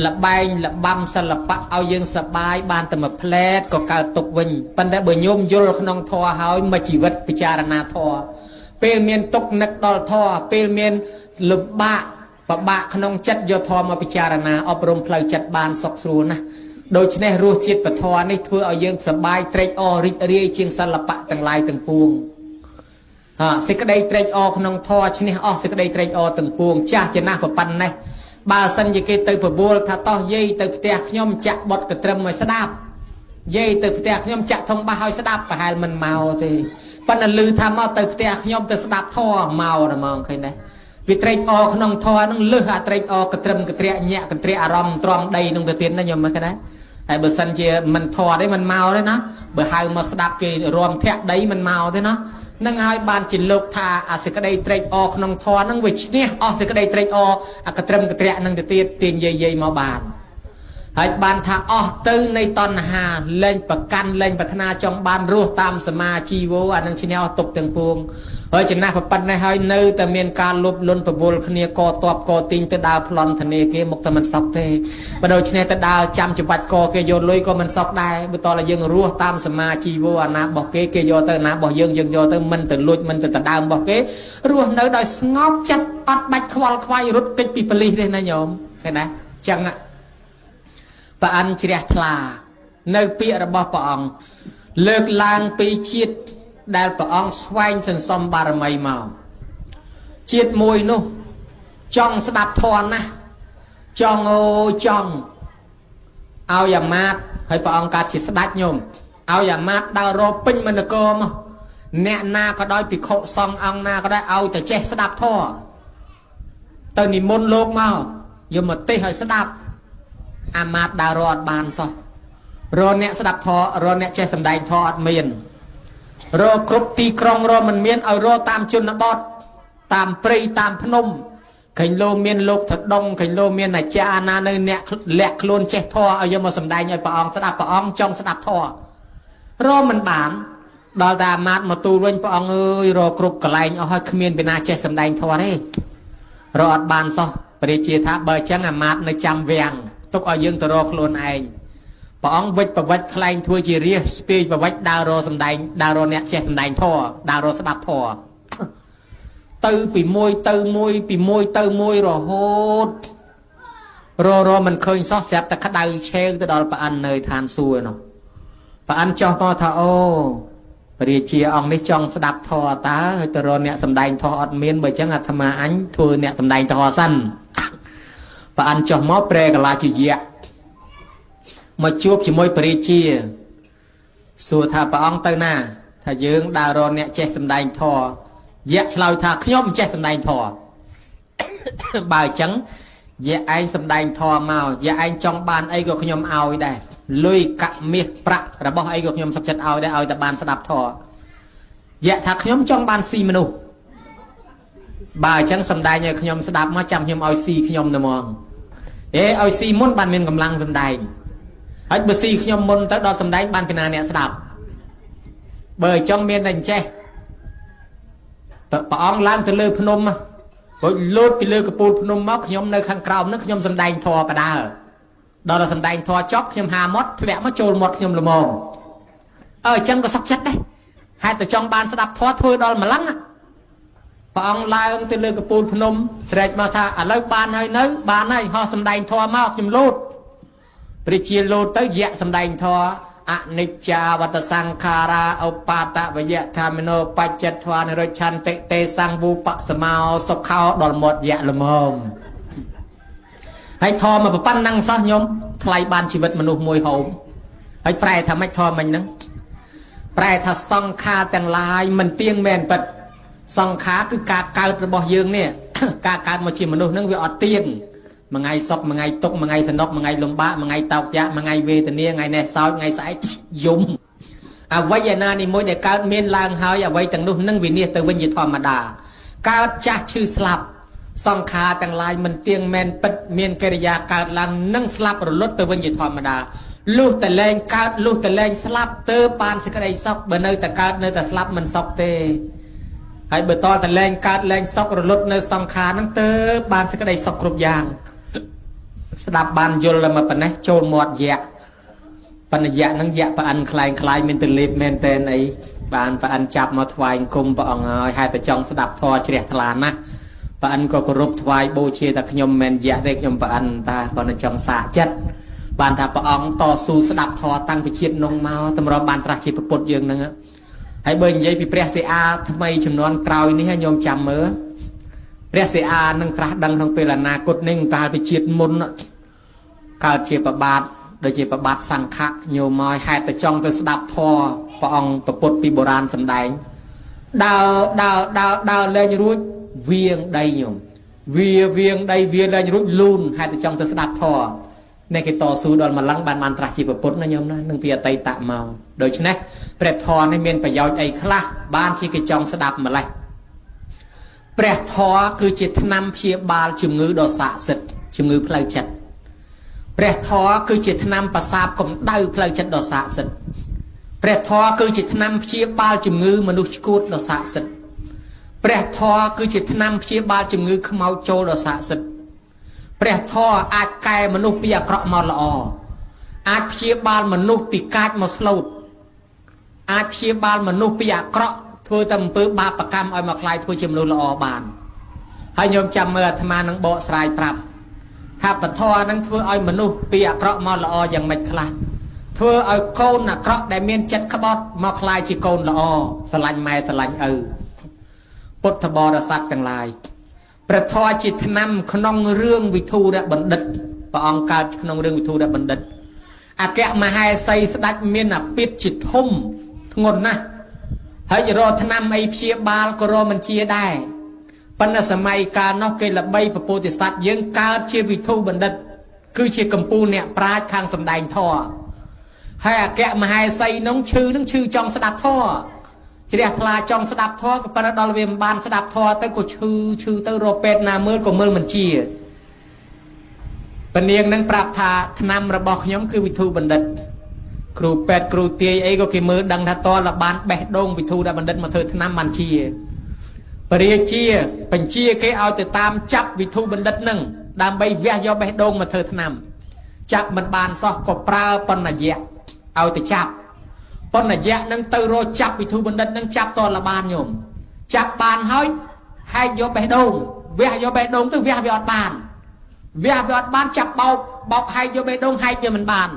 ละใบละบำสลับปะเอายังสบายบานแต่มาเพลดก็การตกวิญปันได้บ่ยมยลขนองทอหายมาชีวิตพิจารณาทอเปลเมียนตกนักตอลทอเปลเมียนลุบะปะบะขนองจัดโยทอมาพิจารณาอบรมเพลจัดบานสกสรูนะโดยเฉพาะรู้จิตปะทอในเพื่อเอายังสบายเตรอริเรียจิงสลับปะต่างลายต่างปวงสิกระไดเตรอขนองทอชนิดสิกระไดเตรอต่างปวงจ้าจะน่าปันในบาสัญญาเกตเปิดบัวถ้าต่อเย่เติบเตะขย่มจะบดกระเตรมไม่สดับเย่เติบเตะขย่มจะทงบ้าหอยสดับไปหายมันเมาทีปันลือทำเอาเติบเตะขย่มเติบสดับท่อเมาละมองใครได้วิตรอขนองทอนั่งเลือดเตรอกระเตรมกระเตะแยะกระเตะอารมณ์ตรอมใดตรงกระเตียนนั่นยมมันกันนะไอ้เบอร์สัญญามันทอได้มันเมาได้นะเบอร์หายมาสดับเกรวมแทะได้มันเมาได้นะนั่งหายบานจินโลกทาอาศัยกระไดเตรอขนองทอนั่งวิชเนี่ยอาศัยกระไดเตรอกระเตรมกระเตะนั่งกระเตียนเตียนเย่ๆมาบานหายบานทาตื่นในตอนหาเล่นประกันเล่นพัฒนาจอมบานรัวตามสมาชีโวอันนั้นชิเนลตกต่างปวงเฮ้ยจะน่าปันในหายเนื้อแต่เมียนการลบล้นประบุลคเนียกอตอบกอติงแต่ดาวพลอนทะเนเกมกแต่มันซอกเตะประโดยชิเนแต่ดาวจำจุบัดกอเกโยนลุยก็มันซอกได้บุตรละยังรัวตามสมาชีโวอันนั้นบอกเกโยเตอร์นะบอกยังโยเตอร์มันแต่ลุยมันแต่ดาวบอกเกรัวเนื้อโดยงอบจัดอัดบัดควอลควายรุดติดปีปลีเลยนะโยมใช่ไหมจังอะปะอันเชียทลาในปีระบอบปะองเลิกลางปีชีดได้ปะองสวายสันสมบารมีมาชีดมวยนู่จ้องสดับทอนนะจ้องโอจ้องเอาอย่างมาดให้ปะองการจิตสดัดโยมเอาอย่างมาดดาวโรปิ้งมันเกิมแน่นาก็ได้ปีโคซองอังนาก็ได้เอาแต่เจสดับท่อตอนนี้มนโลกมาโยมมาตีให้สดับอามาดดารอดบานซอรอเนี่ยสดับทอรอเนี่ยเจสันไดทอดเมียนรอกรุบตีกรองรอมันเมียนเอารอตามชนบทตามปรีตามพนมขันโลเมียนโลกถัดดงขันโลเมียนไหนเจอานาเนเนี่ยแหลกโคลนเจทอเอายมาสันไดใหญ่ปะองสดับปะองจองสดับทอรอมันบานดอลตามาดมาตูรุ่นปะองเอ้ยรอกรุบกระไรเอาให้ขมีนเป็นนาเจสันไดทอได้รอดบานซอปริเจทาเบอร์จังอามาดในจำเวียงตกเอายังตรอโคลนไอปองวิทย์ประวัติคลายทัวจีเรียสปีประวัติดาวโรสันไดดาวโรเนี่ยเจสันไดท่อดาวโรสดับท่อตือปีมวยตือมวยปีมวยตือมวยรอโหดรอมันเคยซอกแสบแต่ขดาวเชงตะดอลปะอันเนยทานซัวเนาะปะอันจอมอทาโอปริเจียองได้จองสดับท่อตาตรอเนี่ยสันไดท่ออดเมียนเบอร์จังอัตมาอันทัวเนี่ยสันไดท่อสั้นปะอันจอมอเปรกลาจีเยะมาจูบจมวยปริเชียสู่ท่าปะองเตอร์นาถ้ายืงดาวรอนเนี่ยเจสันไดทอแยกเราท่าขย่อมเจสันไดทอบายจังแยกไอ้สันไดทอมาแยกไอ้จองบานไอ้ก็ขย่อมเอาได้ลุยกะเมียประระบอกไอ้ก็ขย่อมสับจัดเอาได้เอาแต่บานสดับทอแยกท่าขย่อมจองบานซีมนุบายจังสันไดเนี่ยขย่อมสดับมาจำขย่อมเอาซีขย่อมนมองเอาซีมุ่นบานเมียนกำลังสันไดไอ้เบอร์ซีขยมมนต์ตั้งดอกสำได้บ้านพินาเนี่ยสดับเบอร์จ้องเมียนดันเจปะอองล้างตะลือพนมโอ้ยลูดไปลือกระปูพนมมอกขยมในข้างกราวนึกขยมสำได้ทอกระดาดอกสำได้ทอจ๊อกขยมหามดแหวะมาโจรหมดขยมละมงจังก็สักชัดได้ให้แต่จ้องบ้านสดับทอถ้วยดอกมาลังปะอองล้างตะลือกระปูพนมเสด็จมาท่าอะไรบ้านให้เนื้อบ้านให้ห่อสำได้ทอมอกขยมลูดปริเชียโลเตยะสำได้ทออนิจจาวัตสังขาราอุปาตะวิยะธรรมโนปัจจทวานรชันเตสังวูปะสมาสกเขาดอลหมดยะละมมให้ทอมาปะปั้นนั่งซะยมทลายบานชีวิตมนุษย์มวยโหมให้แปรทำให้ทอมันนั่งแปรถ้าซองคาแต่งลายมันเตียงแมนปัดซองขาคือการเกิดระบอบยืงเนี่ยการการมาชีมนุษย์นั่งวิอดเตียงมังไงซอกมังไงตกมังไงสนกมังไงลมบ้ามังไงตอกยะมังไงเวทเนียไงแน่ซอยไงสายยุ่มไว้ยานานี่มวยเด็กการเมียนลางหายไว้ต่างนู้นนั่งวินเนียตัววิญญาณธรรมดาการจักชื่อสลับซองคาต่างลายมันเตียงแมนปัดเมียนกิริยาการลังนั่งสลับรถตัววิญญาณธรรมดาลูกแต่แรงการลูกแต่แรงสลับเตอปานสกัดไอซอกเบอร์เนอแต่การเนอแต่สลับมันซอกเตให้เบอร์ตอแต่แรงการแรงซอกรถเนอซองคานั่งเตอปานสกัดไอซอกกรุบยาง ស្ដាប់បានយល់មកប៉ុណ្ណេះចូលមាត់យៈបណ្ឌយៈនឹងយៈប្រអិនខ្លែងមានទលេបមែនតែនអីបានប្រអិនចាប់មកថ្វាយគុំព្រះអង្គហើយហេតុតែចង់ស្ដាប់ធម៌ជ្រះថ្លាណាស់ប្រអិនក៏គោរពថ្វាយបូជាតែខ្ញុំមិនយៈទេខ្ញុំប្រអិនតាគាត់ចង់សាកចិត្តបានថាព្រះអង្គតស៊ូស្ដាប់ធម៌តាំងពីជាតិនងមកតម្រុំបានត្រាស់ជាពុទ្ធយើងហ្នឹងហើយបើនិយាយពីព្រះសិអាថ្មីចំនួនក្រោយនេះញោមចាំមើលព្រះសិអានឹងត្រាស់ដឹងក្នុងពេលអនាគតនេះកាលពីជាតិមុនកើតជាប្របាទដូចជាប្របាទសង្ឃៈញោមមកហេតុតែចង់ទៅស្ដាប់ធម៌ព្រះអង្គប្រពុតពីបុរាណសម្ដែងដើរលែងរួចវៀងដីញោមវៀងដីវាលែងរួចលូនហេតុតែចង់ទៅស្ដាប់ធម៌នេះគេតស៊ូដល់ម្លឹងបានត្រាស់ជាពុទ្ធណាញោមណានឹងពីអតីតមកដូច្នេះព្រះធម៌នេះមានប្រយោជន៍អីខ្លះបានជាគេចង់ស្ដាប់ម្លេះព្រះធម៌គឺជាថ្នាំព្យាបាលជំងឺដ៏ស័ក្តិសិទ្ធិជំងឺផ្លូវចិត្តព្រះធម៌គឺជាថ្នាំប្រសាបកម្ដៅផ្លូវចិត្តដ៏ស័ក្តិសិទ្ធិព្រះធម៌គឺជាថ្នាំព្យាបាលជំងឺមនុស្សឆ្កួតដ៏ស័ក្តិសិទ្ធិព្រះធម៌គឺជាថ្នាំព្យាបាលជំងឺខ្មោចចូលដ៏ស័ក្តិសិទ្ធិព្រះធម៌អាចកែមនុស្សពីអាក្រក់មកល្អអាចព្យាបាលមនុស្សពីកាចមកស្លូតអាចព្យាបាលមនុស្សពីអាក្រក់ធ្វើតែអំពើបាបកម្មឲ្យមកខ្លាយធ្វើជាមនុស្សល្អបានហើយញោមចាំមើលអាត្មានឹងបកស្រាយប្រាប់ថាពធនឹងធ្វើឲ្យមនុស្សពីអាក្រក់មកល្អយ៉ាងម៉េចខ្លះធ្វើឲ្យកូនអាក្រក់ដែលមានចិត្តក្បត់មកខ្លាយជាកូនល្អស្រឡាញ់ម៉ែស្រឡាញ់ឪពុទ្ធបរិស័ទទាំងឡាយព្រះធម៌ជាថ្នាំក្នុងរឿងវិធុរៈបណ្ឌិតព្រះអង្គកើតក្នុងរឿងវិធុរៈបណ្ឌិតអគ្គមហេសីស្ដេចមានអាពិតជាធំធ្ងន់ណាស់ហើយរកថ្នាំអីព្យាបាលក៏រកមិនជាដែរប៉ុន្តែសម័យកាលនោះគេល្បីពពោធិសត្វយើងកើតជាវិធុបណ្ឌិតគឺជាកម្ពុជាអ្នកប្រាជ្ញខាងសម្ដែងធម៌ហើយអគ្គមហេសីនោះឈឺចង់ស្ដាប់ធម៌ជ្រះថ្លាចង់ស្ដាប់ធម៌ក៏ប៉ុន្តែដល់វាមិនបានស្ដាប់ធម៌ទៅក៏ឈឺទៅរកពេទ្យណាមើលក៏មើលមិនជាពនាងនឹងប្រាប់ថាថ្នាំរបស់ខ្ញុំគឺវិធុបណ្ឌិតគ្រូពេទ្យគ្រូទាយអីក៏គេមើលដឹងថាតលបានបេះដូងវិធុរៈបណ្ឌិតមកធ្វើថ្នាំបានជាពរាជាបញ្ជាគេឲ្យទៅតាមចាប់វិធុបណ្ឌិតនឹងដើម្បីវះយកបេះដូងមកធ្វើថ្នាំចាប់មិនបានសោះក៏ប្រើបណ្ណយៈឲ្យទៅចាប់បណ្ណយៈនឹងទៅរកចាប់វិធុបណ្ឌិតនឹងចាប់តលបានញោមចាប់បានហើយហែកយកបេះដូងវះយកបេះដូងទៅវះវាអត់បានចាប់បោកហែកយកបេះដូងហែកវាមិនបាន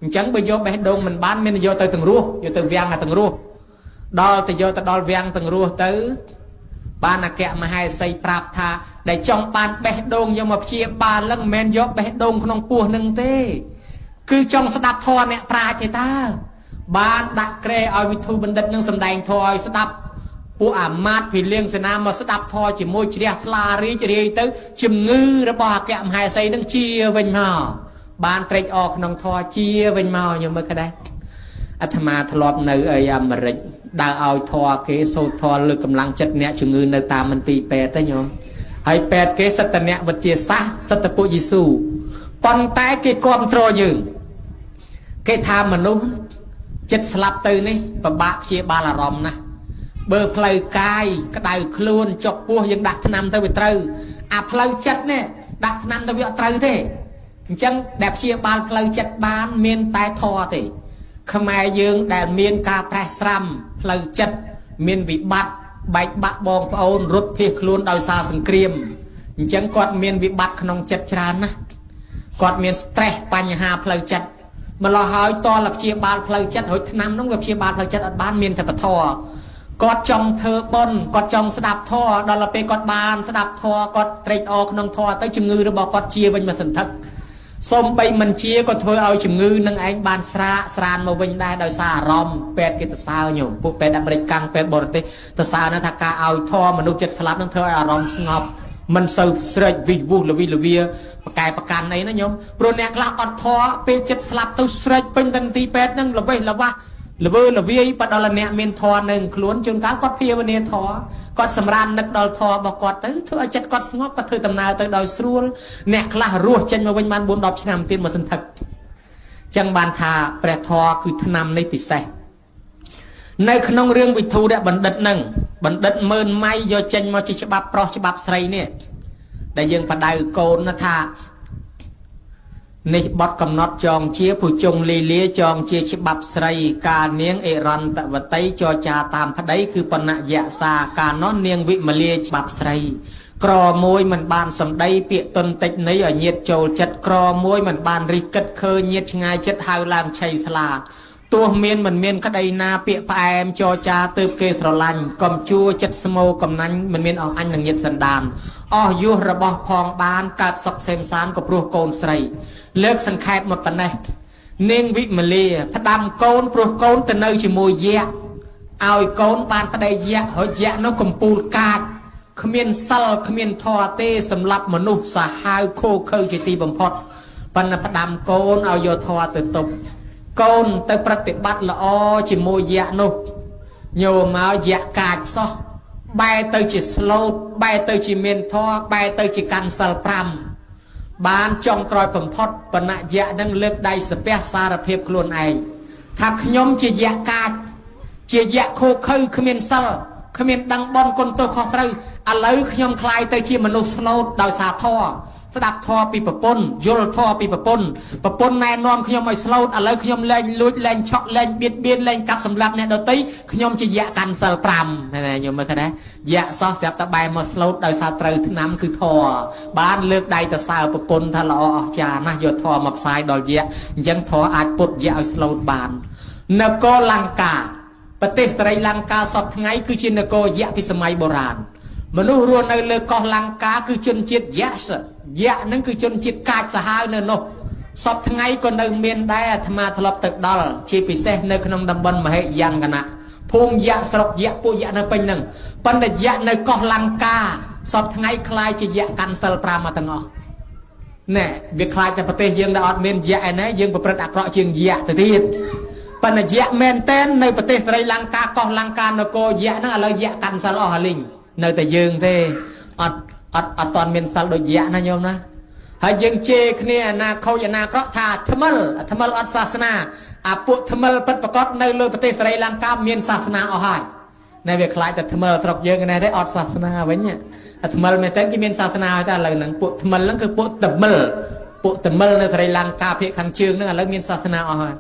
អញ្ចឹងបើយកបេះដូងមិនបានមានយកទៅទាំងរស់យកទៅវាំងទាំងរស់ដល់ទៅយកទៅដល់វាំងទាំងរស់ទៅបានអគ្គមហេសីប្រាប់ថាដែលចង់បានបេះដូងយកមកព្យាបាលឡើងមិនមែនយកបេះដូងក្នុងពោះនឹងទេគឺចង់ស្ដាប់ធម៌អ្នកប្រាជ្ញទេតាបានដាក់ក្រែឲ្យវិធុបណ្ឌិតនឹងសម្ដែងធម៌ឲ្យស្ដាប់ពួកអាមាត្យភិលៀងសេនាមកស្ដាប់ធម៌ជាមួយជ្រះថ្លារីករាយទៅជំងឺរបស់អគ្គមហេសីនឹងជាវិញមកបានត្រេកអរក្នុងធម៌ជាវិញមកខ្ញុំមើលក្ដេចអាត្មាធ្លាប់នៅអាមេរិកដើរឲ្យធម៌គេសូត្រធម៌លើកកម្លាំងចិត្តអ្នកជំងឺនៅតាមមន្ទីរពេទ្យទេញោមហើយពេទ្យគេសិតតអ្នកវិទ្យាសាស្ត្រសិតតពួកយេស៊ូប៉ុន្តែគេគ្រប់គ្រងយើងគេថាមនុស្សចិត្តស្លាប់ទៅនេះពិបាកព្យាបាលអារម្មណ៍ណាស់បើផ្លូវកាយក្តៅខ្លួនចុកពោះយើងដាក់ថ្នាំទៅវាត្រូវអាផ្លូវចិត្តនេះដាក់ថ្នាំទៅវាអត់ត្រូវទេអញ្ចឹងដែលព្យាបាលផ្លូវចិត្តបានមានតែធម៌ទេខ្មែរយើងដែលមានការប្រេះស្រាំផ្លូវចិត្តមានវិបត្តិបែកបាក់បងប្អូនរត់ភៀសខ្លួនដោយសារសង្គ្រាមអញ្ចឹងគាត់មានវិបត្តិក្នុងចិត្តច្រើនណាស់គាត់មាន stress បញ្ហាផ្លូវចិត្តម្ល៉េះហើយតលព្យាបាលផ្លូវចិត្តរួចថ្នាំនោះវាព្យាបាលផ្លូវចិត្តអត់បានមានតែពធគាត់ចង់ធ្វើបុណ្យគាត់ចង់ស្ដាប់ធម៌ដល់ពេលគាត់បានស្ដាប់ធម៌គាត់ត្រេកអរក្នុងធម៌ទៅជំងឺរបស់គាត់ជាវិញមកសន្ធឹកសូម្បីមិនជាក៏ធ្វើឲ្យជំងឺនឹងឯងបានស្រានមកវិញដែរដោយសារអារម្មណ៍ពេទ្យគេទៅសើញោមពួកពេទ្យអាមេរិកកាំងពេទ្យបរទេសទៅសើណាថាការឲ្យធម៌មនុស្សចិត្តស្លាប់នឹងធ្វើឲ្យអារម្មណ៍ស្ងប់មិនសូវស្រេចវិវុះលវីលវាប្រកែប្រកាន់អីណាញោមព្រោះអ្នកខ្លះអត់ធម៌ពេលចិត្តស្លាប់ទៅស្រេចពេញទាំងទីពេទ្យនឹងល្វេសល្វាស់ល្វើល្វាយបដល់អ្នកមានធម៌នឹងខ្លួនជួនកាលគាត់ភាវនាធម៌គាត់សម្រាននឹកដល់ធម៌របស់គាត់ទៅធ្វើឲ្យចិត្តគាត់ស្ងប់គាត់ធ្វើដំណើរទៅដោយស្រួលអ្នកខ្លះរស់ចេញមកវិញបាន4 10ឆ្នាំទៀតមកសន្ធឹកចឹងបានថាព្រះធម៌គឺថ្នាំនេះពិសេសនៅក្នុងរឿងវិធុរៈបណ្ឌិតនឹងបណ្ឌិតម៉ឺនម៉ៃយកចេញមកជាច្បាប់ប្រុសច្បាប់ស្រីនេះដែលយើងបដៅកូនថា នេះបត់កំណត់ចងជាผู้ជងលីលាចងជាច្បាប់ស្រីការនាងអិរន្តវតីចរចាតាមប្តីគឺបណ្ណយសាការនោះនាងវិមលាច្បាប់ស្រីក្រមួយមិនបានសំដីពាក្យតុនតិចនៃឲ្យញាតចូលចិត្តក្រមួយមិនបានរិះគិតឃើញញាតឆ្ងាយចិត្តហៅឡើងឆៃស្លាទោះមានមិនមានក្តីណាពាក្យផ្អែមចរចាទើបគេស្រឡាញ់កុំជួចិត្តស្មោកំណាញ់មិនមានអស់អញនឹងញាតសន្តានអស់យុះរបស់ផងបានកើតសុខសេមសានក៏ព្រោះកូនស្រីលើកសង្ខេបមកប៉ុណ្ណេះនាងវិមលាផ្ដាំកូនព្រោះកូនទៅនៅជាមួយយៈឲ្យកូនបានប្តីយៈហើយយៈនោះកំពូលកាចគ្មានសិលគ្មានធម៌ទេសម្រាប់មនុស្សសាហាវខូខើជាទីបំផុតប៉ុន្តែផ្ដាំកូនឲ្យយកធម៌ទៅទប់កូនទៅប្រតិបត្តិល្អជាមួយយៈនោះញោមមកយៈកាចសោះបែរទៅជាស្លូតបែរទៅជាមានធម៌បែរទៅជាកាន់សិល5បានចុងក្រោយបំផុតបណ្ណយៈនឹងលើកដៃស្ពះសារភាពខ្លួនឯងថាខ្ញុំជាយៈកាចជាយៈខូខើគ្មានសិលគ្មានដឹងបន់គុណទោសខុសត្រូវឥឡូវខ្ញុំคลายទៅជាមនុស្សស្លូតដោយសារធម៌ស្ដាប់ធម៌ពីប្រពន្ធយល់ធម៌ពីប្រពន្ធណែនាំខ្ញុំឲ្យស្លូតឥឡូវខ្ញុំលែងលួចលែងឆក់លែងបៀតបៀនលែងកាប់សម្លាប់អ្នកដទៃខ្ញុំជាយៈកាន់សិល5ណែញោមមើលឃើញទេយៈសោះស្រាប់តែបែរមកស្លូតដោយសារត្រូវឆ្នាំគឺធម៌បានលើកដៃទៅសើប្រពន្ធថាល្អអស្ចារ្យណាស់យកធម៌មកផ្សាយដល់យៈអញ្ចឹងធម៌អាចពុតយៈឲ្យស្លូតបាននគរលង្កាប្រទេសស្រីលង្កាសពថ្ងៃគឺជានគរយៈពីសម័យបុរាណមនុស្សរស់នៅលើកោះលង្កាគឺជនជាតិយៈហ្នឹងគឺជនជាតិកាចសាហាវនៅនោះសពថ្ងៃក៏នៅមានដែរអាត្មាធ្លាប់ទៅដល់ជាពិសេសនៅក្នុងតំបន់មហិយ៉ាងគណៈភូមិយៈស្រុកយៈពួកយៈនៅពេញហ្នឹងប៉ុន្តែយៈនៅកោះលង្កាសពថ្ងៃคล้ายជាយៈកាន់សិល5មកទាំងអស់ណែវាคล้ายតែប្រទេសយើងដែលអត់មានយៈឯណាយើងប្រព្រឹត្តអាក្រក់ជាងយៈទៅទៀតប៉ុន្តែយៈមែនតែននៅប្រទេសស្រីលង្កាកោះលង្កានគរយៈហ្នឹងឥឡូវយៈកាន់សិលអស់ហើយលីងនៅតែយើងទេអត់តាន់មានសិលដូចយៈណាញោមណាហើយយើងជេរគ្នាអាណាខូចអាណាក្រក់ថាថ្មិលអត់សាសនាអាពួកថ្មិលពិតប្រកបនៅលើប្រទេសស្រីលង្កាមានសាសនាអស់ហើយណែវាខ្លាចតែថ្មិលស្រុកយើងណែទេអត់សាសនាវិញអាថ្មិលមែនតើគេមានសាសនាហើយតែឥឡូវហ្នឹងពួកថ្មិលហ្នឹងគឺពួកតមិលនៅស្រីលង្កាភាគខាងជើងហ្នឹងឥឡូវមានសាសនាអស់ហើយ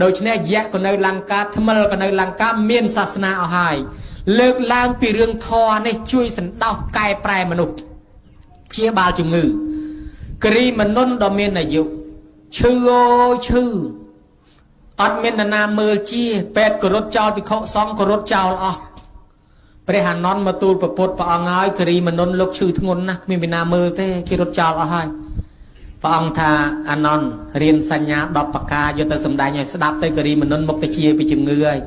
ដូច្នេះយៈក៏នៅលង្កាថ្មិលក៏នៅលង្កាមានសាសនាអស់ហើយលើកឡើងពីរឿងធម៌នេះជួយសន្តោសកែប្រែមនុស្សព្យាបាលជំងឺគិរីមនុស្សដ៏មានអាយុឈឺអត់មាននរណាមើលជាពេទ្យក៏រត់ចោលភិក្ខុសង្ឃក៏រត់ចោលអស់ព្រះអានន្ទមកទូលប្រពុតព្រះអង្គហើយគិរីមនុស្សលោកឈឺធ្ងន់ណាស់គ្មានពីណាមើលទេគេរត់ចោលអស់ហើយព្រះអង្គថាអានន្ទរៀនសញ្ញា10ប្រការយកទៅសម្ដែងឲ្យស្ដាប់ទៅគិរីមនុស្សមុខទៅជាពីជំងឺហើយ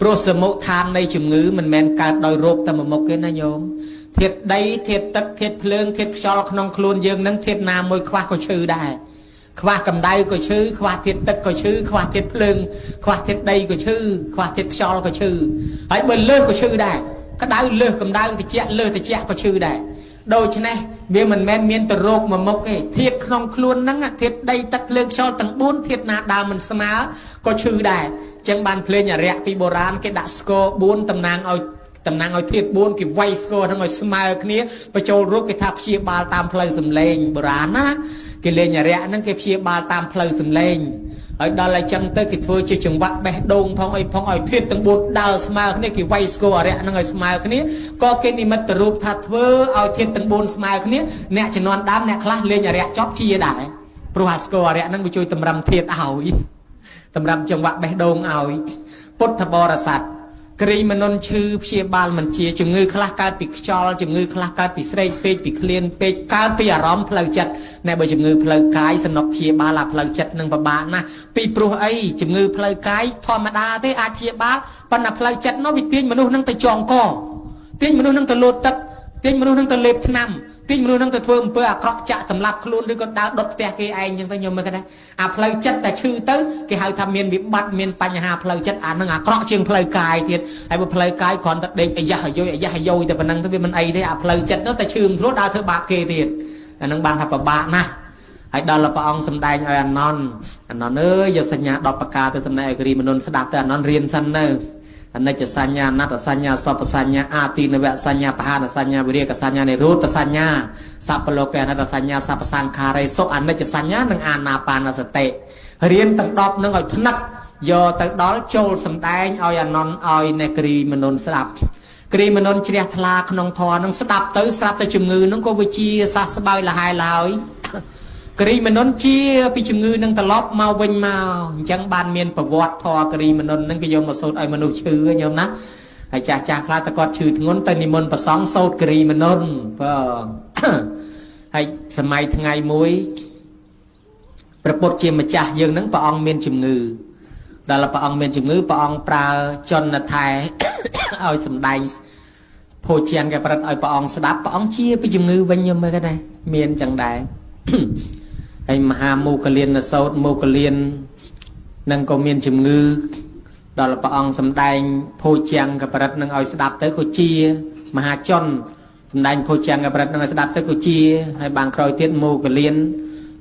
ព្រោះសមុដ្ឋាននៃជំងឺមិនមែនកើតដោយរោគតែមួយមុខទេណាញោមធាតុដីធាតុទឹកធាតុភ្លើងធាតុខ្យល់ក្នុងខ្លួនយើងនឹងធាតុណាមួយខ្វះក៏ឈឺដែរខ្វះកម្ដៅក៏ឈឺខ្វះធាតុទឹកក៏ឈឺខ្វះធាតុភ្លើងខ្វះធាតុដីក៏ឈឺខ្វះធាតុខ្យល់ក៏ឈឺហើយបើលើសក៏ឈឺដែរក្តៅលើសកម្ដៅត្រជាក់លើសត្រជាក់ក៏ឈឺដែរដូច្នេះវាមិនមែនមានតែរោគមួយមុខទេធាតុក្នុងខ្លួនហ្នឹងធាតុដីទឹកភ្លើងខ្យល់ទាំង4ធាតុណាដើមមិនស្មើក៏ឈឺដែរអញ្ចឹងបានភ្លេងអរិយពីបុរាណគេដាក់ស្គរ4តំណាងឲ្យធាតុ4គេវាយស្គរហ្នឹងឲ្យស្មើគ្នាបញ្ចូលរូបគេថាព្យាបាលតាមផ្លូវសម្លេងបុរាណណាគេលេងអរិយហ្នឹងគេព្យាបាលតាមផ្លូវសម្លេងហើយដល់តែចឹងទៅគេធ្វើជាចង្វាក់បេះដូងផងអីផងឲ្យធាតុទាំង4ដើរស្មើគ្នាគេវាយស្គរអរិយហ្នឹងឲ្យស្មើគ្នាក៏គេនិមិត្តរូបថាធ្វើឲ្យធាតុទាំង4ស្មើគ្នាអ្នកជំនាន់ដើមអ្នកខ្លះលេងអរិយចប់ជាដែរព្រោះអាស្គរអរិយហ្នឹងវាជួយតម្រឹមធាតុឲ្យតម្រឹមចង្វាក់បេះដូងឲ្យពុទ្ធបរិស័ទគ្រីមនុស្សឈឺព្យាបាលមិនជាជំងឺខ្លះកើតពីខ្យល់ជំងឺខ្លះកើតពីស្រេកពេកពីឃ្លានពេកកើតពីអារម្មណ៍ផ្លូវចិត្តណែបើជំងឺផ្លូវកាយសំណុកព្យាបាលអាផ្លូវចិត្តនឹងពិបាកណាស់ពីព្រោះអីជំងឺផ្លូវកាយធម្មតាទេអាចព្យាបាលប៉ុន្តែផ្លូវចិត្តនោះវាទាញមនុស្សនឹងទៅចងកទាញមនុស្សនឹងទៅលោតទឹកទាញមនុស្សនឹងទៅលេបថ្នាំទាញមនុស្សនឹងទៅធ្វើអំពើអាក្រក់ចាក់សម្លាប់ខ្លួនឬក៏ដើរដុតផ្ទះគេឯងអញ្ចឹងទៅខ្ញុំមើលគាត់ថាអាផ្លូវចិត្តតែឈឺទៅគេហៅថាមានវិបត្តិមានបញ្ហាផ្លូវចិត្តអានឹងអាក្រក់ជាងផ្លូវកាយទៀតហើយបើផ្លូវកាយគ្រាន់តែដេកអាយ៉ាអាយុយតែប៉ុណ្្នឹងទៅវាមិនអីទេអាផ្លូវចិត្តនោះតែឈឺមិនស្រួលដើរធ្វើបាបគេទៀតអានឹងបានថាពិបាកណាស់ហើយដល់ព្រះអង្គសម្ដែងឲ្យអានន្ទអើយយកសញ្ញា10ប្រការទៅសម្ដែងឲ្យគិរីមនុស្សស្ដាប់ទៅអានន្ទរៀនសិននៅ អនិច្ចសញ្ញាអនត្តសញ្ញាសពសញ្ញាអាទីនវសញ្ញាបហានសញ្ញាវិរិយកសញ្ញានិរោធសញ្ញាសពលោកអនត្តសញ្ញាសពសង្ខារេសុអនិច្ចសញ្ញានិងអាណាបាណសតិរៀនទាំង10នឹងឲ្យថ្នឹកយកទៅដល់ចូលសំដែងឲ្យអានន្តឲ្យអ្នកគ្រីមនុស្សស្ដាប់គ្រីមនុស្សជ្រះថ្លាក្នុងធម៌នឹងស្ដាប់ទៅស្រាប់តែជំងឺនឹងក៏វិជាសះស្បើយលហែឡើយគ្រីមនុស្សជាពីជំងឺនឹងត្រឡប់មកវិញមកអញ្ចឹងបានមានប្រវត្តិធម៌គ្រីមនុស្សនឹងគេយកមកសូត្រឲ្យមនុស្សឈឺញោមណាហើយចាស់ខ្លះតែគាត់ឈឺធ្ងន់ទៅនិមន្តប្រសងសូត្រគ្រីមនុស្សបងហើយសម័យថ្ងៃមួយព្រះពុទ្ធជាម្ចាស់យើងនឹងព្រះអង្គមានជំងឺដល់ព្រះអង្គមានជំងឺព្រះអង្គប្រើចន្ទថែឲ្យសំដែងភោជន៍គេប្រិតឲ្យព្រះអង្គស្ដាប់ព្រះអង្គជាពីជំងឺវិញខ្ញុំមើលដែរមានចឹងដែរហើយមហាមោគលានសោតមោគលាននឹងក៏មានជំងឺដល់ព្រះអង្គសំដែងភោជន៍គេប្រិតនឹងឲ្យស្ដាប់ទៅក៏ជាមហាជនសំដែងភោជន៍គេប្រិតនឹងឲ្យស្ដាប់ទៅក៏ជាហើយបានក្រោយទៀតមោគលាន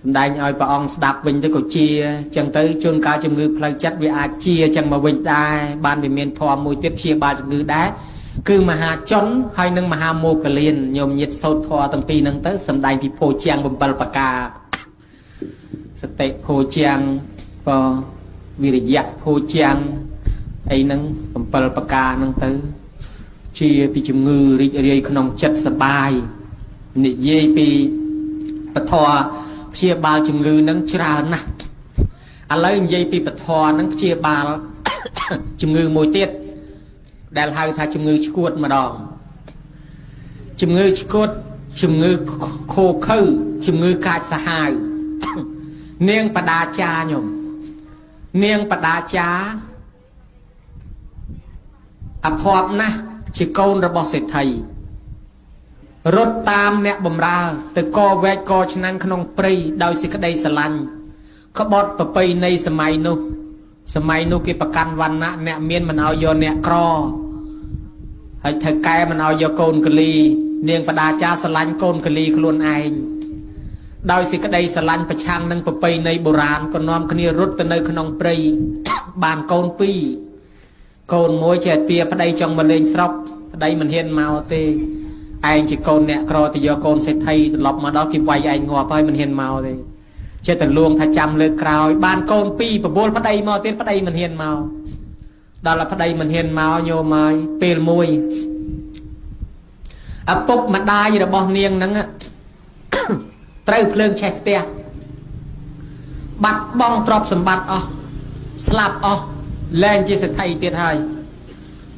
សំដែងឲ្យព្រះអង្គស្ដាប់វិញទៅក៏ជាចឹងទៅជួនកាលជំងឺផ្លូវចិត្តវាអាចជាចឹងមកវិញដែរបានវាមានធម៌មួយទៀតព្យាបាលជំងឺដែរគឺមហាជនហើយនិងមហាមោគលានញោមញាតសោតធម៌ទាំងពីរហ្នឹងទៅសំដែងពីភោជន៍7ប្រការសតិភោជន៍ក៏វិរិយៈភោជន៍អីហ្នឹង7ប្រការហ្នឹងទៅជាពីជំងឺរីករាយក្នុងចិត្តសបាយនិយាយពីពធព្យាបាលជំងឺនឹងច្រើនណាស់ឥឡូវនិយាយពីពធនឹងព្យាបាលជំងឺមួយទៀតដែលហៅថាជំងឺឆ្កួតម្ដងជំងឺឆ្កួតជំងឺខូខើជំងឺកាចសាហាវនាងបដាចាញោមនាងបដាចាអភ័ព្វណាស់ជាកូនរបស់សេដ្ឋីរត់តាមអ្នកបំរើទៅកវែកកឆ្នាំងក្នុងព្រៃដោយសេចក្តីស្រឡាញ់ក្បត់ប្រពៃនៃសម័យនោះគេប្រកាន់វណ្ណៈអ្នកមានមិនឲ្យយកអ្នកក្រហើយថៅកែមិនឲ្យយកកូនកលីនាងបដាចាស្រឡាញ់កូនកលីខ្លួនឯងដោយសេចក្តីស្រឡាញ់ប្រឆាំងនឹងប្រពៃនៃបុរាណក៏នាំគ្នារត់ទៅនៅក្នុងព្រៃបានកូន2កូនមួយចេះទាប្តីចង់មកលេងស្រុកប្តីមិនហ៊ានមកទេឯងជាកូនអ្នកក្រទៅយកកូនសេដ្ឋីត្រឡប់មកដល់គេវាយឯងងាប់ហើយមិនហ៊ានមកទេចេះតែលួងថាចាំលើកក្រោយបានកូន2ប្រពន្ធប្តីមកទៀតប្តីមិនហ៊ានមកដល់ប្តីមិនហ៊ានមកញោមហើយពេលមួយឪពុកម្ដាយរបស់នាងហ្នឹងត្រូវភ្លើងឆេះផ្ទះបាត់បង់ទ្រព្យសម្បត្តិអស់ស្លាប់អស់លែងជាសេដ្ឋីទៀតហើយ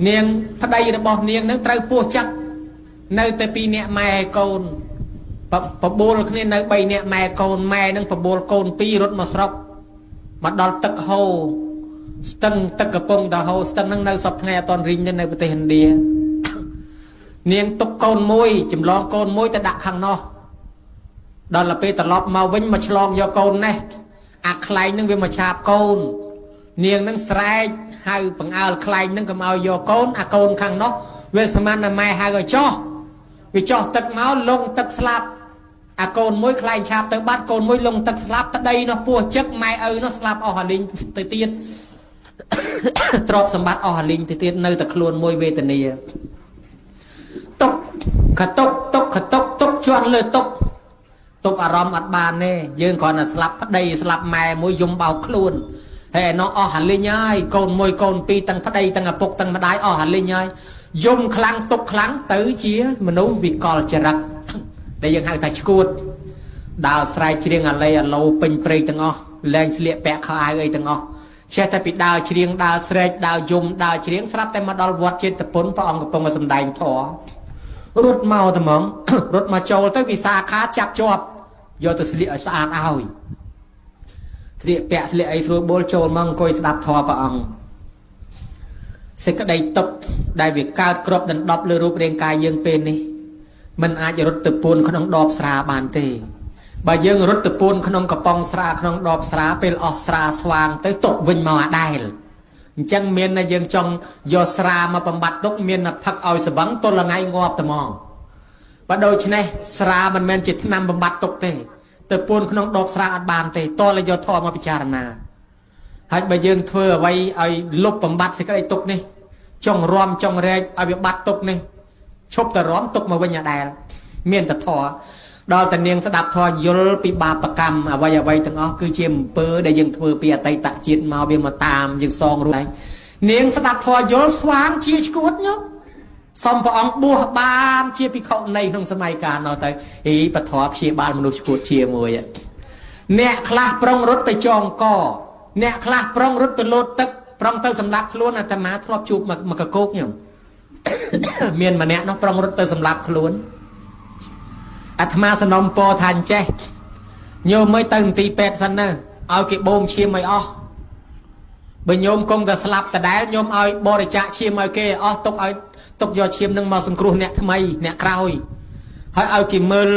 នាងប្តីរបស់នាងហ្នឹងត្រូវពោះចាក់នៅតែពីរអ្នកម៉ែកូនបបួលគ្នានៅ3អ្នកម៉ែកូនម៉ែនឹងបបួលកូន2រត់មកស្រុកមកដល់ទឹកហូរស្ទឹងទឹកកំពុងតែហូរស្ទឹងហ្នឹងនៅសពថ្ងៃអត់ទាន់រីងនៅប្រទេសឥណ្ឌានាងទុកកូនមួយចម្លងកូនមួយទៅដាក់ខាងនោះដល់ពេលត្រឡប់មកវិញមកឆ្លងយកកូននេះអាខ្លែងហ្នឹងវាមកឆាបកូននាងហ្នឹងស្រែកហៅបង្អើលខ្លែងហ្នឹងកុំឲ្យយកកូនអាកូនខាងនោះវាស្មានតែម៉ែហៅឲ្យចោះវាចោះទឹកមកលងទឹកស្លាប់អាកូនមួយខ្លែងឆាបទៅបាត់កូនមួយលងទឹកស្លាប់ប្តីនោះពោះជឹកម៉ែឪនោះស្លាប់អស់អាលីងទៅទៀតទ្រព្យសម្បត្តិអស់អាលីងទៅទៀតនៅតែខ្លួនមួយវេទនាទុកខតុកទុកខតុកទុកជន់លើទុកអារម្មណ៍អត់បានទេយើងគ្រាន់តែស្លាប់ប្តីស្លាប់ម៉ែមួយយំបោកខ្លួនហើយនោះអស់អាលីងហើយកូនមួយកូនពីរទាំងប្តីទាំងឪពុកទាំងម្ដាយអស់អាលីងហើយយំខ្លាំងទុកខ្លាំងទៅជាមនុស្សវិកលចរិតដែលយើងហៅថាឆ្កួតដើរស្រែកច្រៀងអាឡេអាឡូពេញព្រៃទាំងអស់លែងស្លៀកពាក់ខោអាវអីទាំងអស់ចេះតែពីដើរច្រៀងដើរស្រែកដើរយំដើរច្រៀងស្រាប់តែមកដល់វត្តចេតពុនព្រះអង្គកំពុងតែសម្ដែងធម៌រត់មកតែហ្មងរត់មកចូលទៅវិសាខាចាប់ជាប់យកទៅស្លៀកឲ្យស្អាតឲ្យស្លៀកពាក់ស្លៀកអីស្រួលបួលចូលមកអង្គុយស្ដាប់ធម៌ព្រះអង្គសេចក្តីទុក្ខដែលវាកើតគ្របដណ្ដប់លើរូបរាងកាយយើងពេលនេះมันអាចរត់ទៅពួនក្នុងដបស្រាបានទេបើយើងរត់ទៅពួនក្នុងកំប៉ុងស្រាក្នុងដបស្រាពេលអស់ស្រាស្វាងទៅទុកវិញមកអាដែលអញ្ចឹងមានតែយើងចង់យកស្រាមកបំបត្តិទុកមានតែផឹកឲ្យស្វឹងទល់ថ្ងៃងាប់តែហ្មងបើដូច្នេះស្រាមិនមែនជាថ្នាំបំបត្តិទុកទេទៅពួនក្នុងដបស្រាអត់បានទេតលយកធម៌មកពិចារណាហើយបើយើងធ្វើអ្វីឲ្យលុបបំបត្តិសេចក្តីទុកនេះ ចង់រំចង់រែកឲ្យវាបាត់ទុកនេះឈប់តែរំទុកមកវិញអាដែលមានតែធរដល់តែនាងស្ដាប់ធរយល់ពីបាបកម្មអ្វីទាំងអស់គឺជាអំពើដែលយើងធ្វើពីអតីតជាតិមកវាមកតាមយើងសងរួចហើយនាងស្ដាប់ធរយល់ស្វាងជាឈួតញោមសូមព្រះអង្គបួសបានជាភិក្ខុនៃក្នុងសម័យកាលនោះទៅអីបធរព្យាបាលមនុស្សឈួតជាមួយអ្នកខ្លះប្រុងរត់ទៅចងកអ្នកខ្លះប្រុងរត់ទៅលោតទឹកប្រុងទៅសម្លាប់ខ្លួនអាត្មាធ្លាប់ជួបមកកកោកញោមមានម្នាក់នោះប្រុងរត់ទៅសម្លាប់ខ្លួនអាត្មាសំណុំពរថាអញ្ចេះញោមមិនទៅមន្ទីរពេទ្យសិនទៅឲ្យគេបូមឈាមឲ្យអស់បើញោមគង់តែស្លាប់ដដែលញោមឲ្យបរិច្ចាគឈាមឲ្យគេអស់ទុកយកឈាមនឹងមកសង្គ្រោះអ្នកថ្មីអ្នកក្រោយហើយឲ្យគេមើល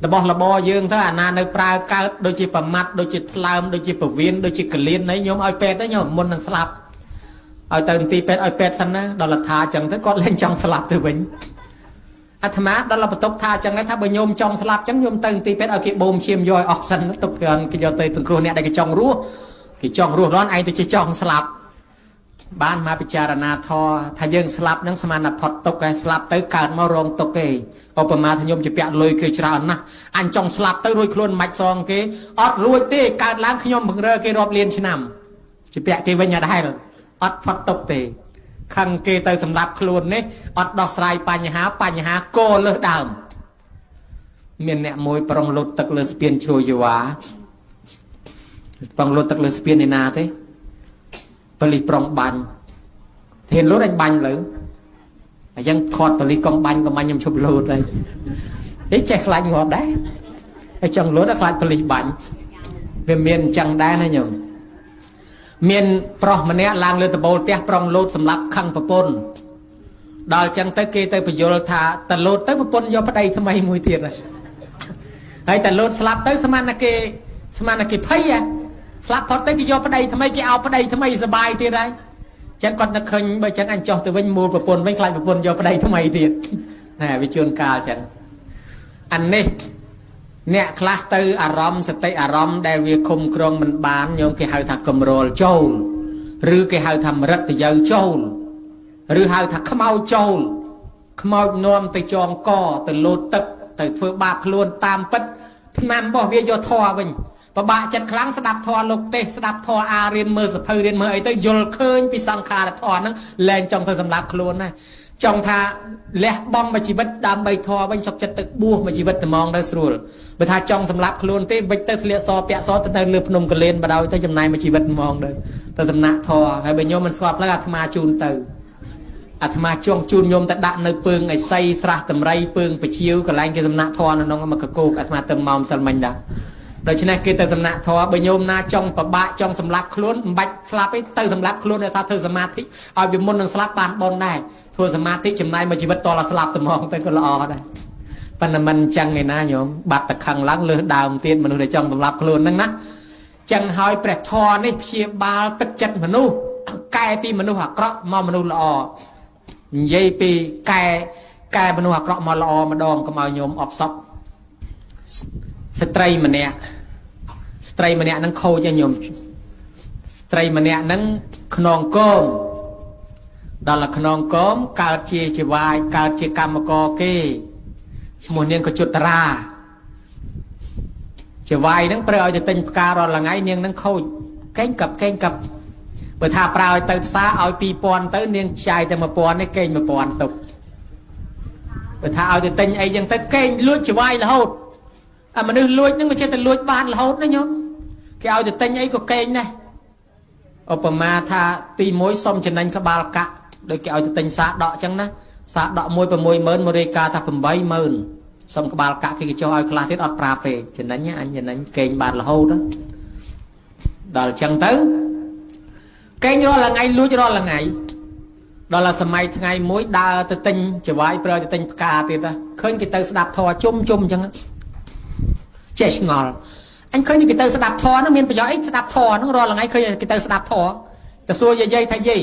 របស់របរយើងទៅអាណានៅប្រើកើតដូចជាប្រមាត់ដូចជាថ្លើមដូចជាពវៀនដូចជាកលៀនអីញោមឲ្យពេទ្យទៅញោមមុននឹងស្លាប់ឲ្យទៅមន្ទីរពេទ្យឲ្យពេទ្យសិនណាដល់ថាអញ្ចឹងទៅគាត់លែងចង់ស្លាប់ទៅវិញអាត្មាដល់បន្ទប់ថាអញ្ចឹងថាបើញោមចង់ស្លាប់អញ្ចឹងញោមទៅមន្ទីរពេទ្យឲ្យគេបូមឈាមយកឲ្យអស់សិនទុកគេយកទៅសង្គ្រោះអ្នកដែលគេចង់រស់រាន់ឯងទៅជាចង់ស្លាប់បានមកពិចារណាធរថាយើងស្លាប់នឹងស្មានតែផុតទុកហើយស្លាប់ទៅកើតមករងទុកទេឧបមាថាញោមជាពាក់លុយគេច្រើនណាស់អញចង់ស្លាប់ទៅរួចខ្លួនមិនសងគេអត់រួចទេកើតឡើងខ្ញុំពង្រើគេរាប់លានឆ្នាំជាពាក់គេវិញអត់ដែរអត់ផុតទុកទេខឹងគេទៅសម្រាប់ខ្លួននេះអត់ដោះស្រាយបញ្ហាកលើសដើមមានអ្នកមួយប្រុងលុតទឹកលើស្ពានជ្រោយយវ៉ាប្រុងលុតទឹកលើស្ពានឯណាទេប៉ូលីសប្រុងបាញ់ធានលូតអញបាញ់លើអញ្ចឹងខាត់ប៉ូលីសកុំបាញ់ខ្ញុំឈប់លូតហើយអីចេះខ្លាចងាប់ដែរហើយចង់លូតខ្លាចប៉ូលីសបាញ់វាមានអញ្ចឹងដែរណាញោមមានប្រុសម្នាក់ឡើងលើតបូលផ្ទះប្រុងលូតសម្រាប់ខឹងប្រពន្ធដល់អញ្ចឹងទៅគេទៅបញ្យល់ថាតលូតទៅប្រពន្ធយកប្តីថ្មីមួយទៀតហើយតលូតស្លាប់ទៅស្មានតែគេភ័យស្លាប់ផុតទៅគេយកប្តីថ្មីគេឲ្យប្តីថ្មីសុបាយទៀតហើយចឹងគាត់នឹកឃើញបើចឹងអញចោះទៅវិញមូលប្រពន្ធវិញខ្លាចប្រពន្ធយកប្តីថ្មីទៀតណែវាជួនកាលចឹងអានេះអ្នកខ្លះទៅអារម្មណ៍សតិអារម្មណ៍ដែលវាឃុំគ្រងមិនបានញោមគេហៅថាកំរលចូលឬគេហៅថាមរិតយៅចូលឬហៅថាខ្មោចចូលខ្មោចនាំទៅចងកទៅលោតទឹកទៅធ្វើបាបខ្លួនតាមពិតឆ្នាំរបស់វាយកធွာវិញប្របាក់ចិត្តខ្លាំងស្ដាប់ធម៌លោកទេសស្ដាប់ធម៌អារៀនមើលសភៅរៀនមើលអីទៅយល់ឃើញពីសង្ខារធម៌ហ្នឹងលែងចង់ទៅសម្លាប់ខ្លួនណាចង់ថាលះបង់មួយជីវិតដើម្បីធម៌វិញសុខចិត្តទៅបួសមួយជីវិតត្មងទៅស្រួលបើថាចង់សម្លាប់ខ្លួនទេវិចទៅស្លៀកសពាក់សទៅនៅលើភ្នំកលែនបដ ாய் ទៅចំណាយមួយជីវិតត្មងទៅសំណាក់ធម៌ហើយបើញោមមិនស្គាល់ផ្លូវអាត្មាជូនទៅអាត្មាចង់ជូនញោមទៅដាក់នៅពើងអិសីស្រះតម្រៃពើងបជាវកន្លែងគេសំណាក់ធម៌នៅក្នុងមកកកោកអាត្មាទៅម៉ោងសិលមិញដែរដូច្នេះគេទៅសំណាក់ធម៌បើញោមណាចង់ប្របាក់ចង់សម្លាប់ខ្លួនមិនបាច់ស្លាប់ទេទៅសម្លាប់ខ្លួនថាធ្វើសមាធិឲ្យវាមុននឹងស្លាប់បានបនដែរធ្វើសមាធិចំណាយមួយជីវិតតរស្លាប់ត្មងទៅក៏ល្អដែរប៉ុន្តែមិនចឹងឯណាញោមបាត់តែខឹងឡើងលើសដើមទៀតមនុស្សដែលចង់សម្លាប់ខ្លួនហ្នឹងណាចឹងហើយព្រះធម៌នេះព្យាបាលទឹកចិត្តមនុស្សកែពីមនុស្សអាក្រក់មកមនុស្សល្អនិយាយពីកែមនុស្សអាក្រក់មកល្អម្ដងកុំឲ្យញោមអបសក់ស្ត្រីម្នាក់ហ្នឹងខូចញោមស្ត្រីម្នាក់ហ្នឹងខ្នងគោមដល់ខ្នងគោមកើតជាជីវាយកើតជាកម្មករគេឈ្មោះនាងកជុត្រាជីវាយហ្នឹងប្រើឲ្យទៅទិញផ្ការាល់ថ្ងៃនាងហ្នឹងខូចកេងកាប់បើថាប្រើឲ្យទៅផ្សារឲ្យ 2000 ទៅនាងចាយតែ 1000 នេះកេង 1000 ទុកបើថាឲ្យទៅទិញអីចឹងទៅកេងលួចជីវាយរហូតអាមនុស្សលួចហ្នឹងមិនចេះតែលួចបានរហូតណាញោមគេឲ្យទៅទិញអីក៏កេងដែរឧបមាថាទី1សុំចំណេញក្បាលកាក់ដូចគេឲ្យទៅទិញសាដកចឹងណាសាដក1 60000មករាយការណ៍ថា 80000សុំក្បាលកាក់គេចោះឲ្យខ្លះទៀតអត់ប្រាប់ទេចំណេញអញចំណេញកេងបានរហូតដល់ចឹងទៅកេងរាល់ថ្ងៃលួចរាល់ថ្ងៃដល់សម័យថ្ងៃមួយដើរទៅទិញចវាយប្រើទៅទិញផ្កាទៀតឃើញគេទៅស្ដាប់ធម៌ជុំអញ្ចឹងចេះឆ្ងល់អញឃើញគេទៅស្ដាប់ធម៌ហ្នឹងមានប្រយោជន៍អីស្ដាប់ធម៌ហ្នឹងរាល់ថ្ងៃឃើញគេទៅស្ដាប់ធម៌ទៅសួរយាយថាយាយ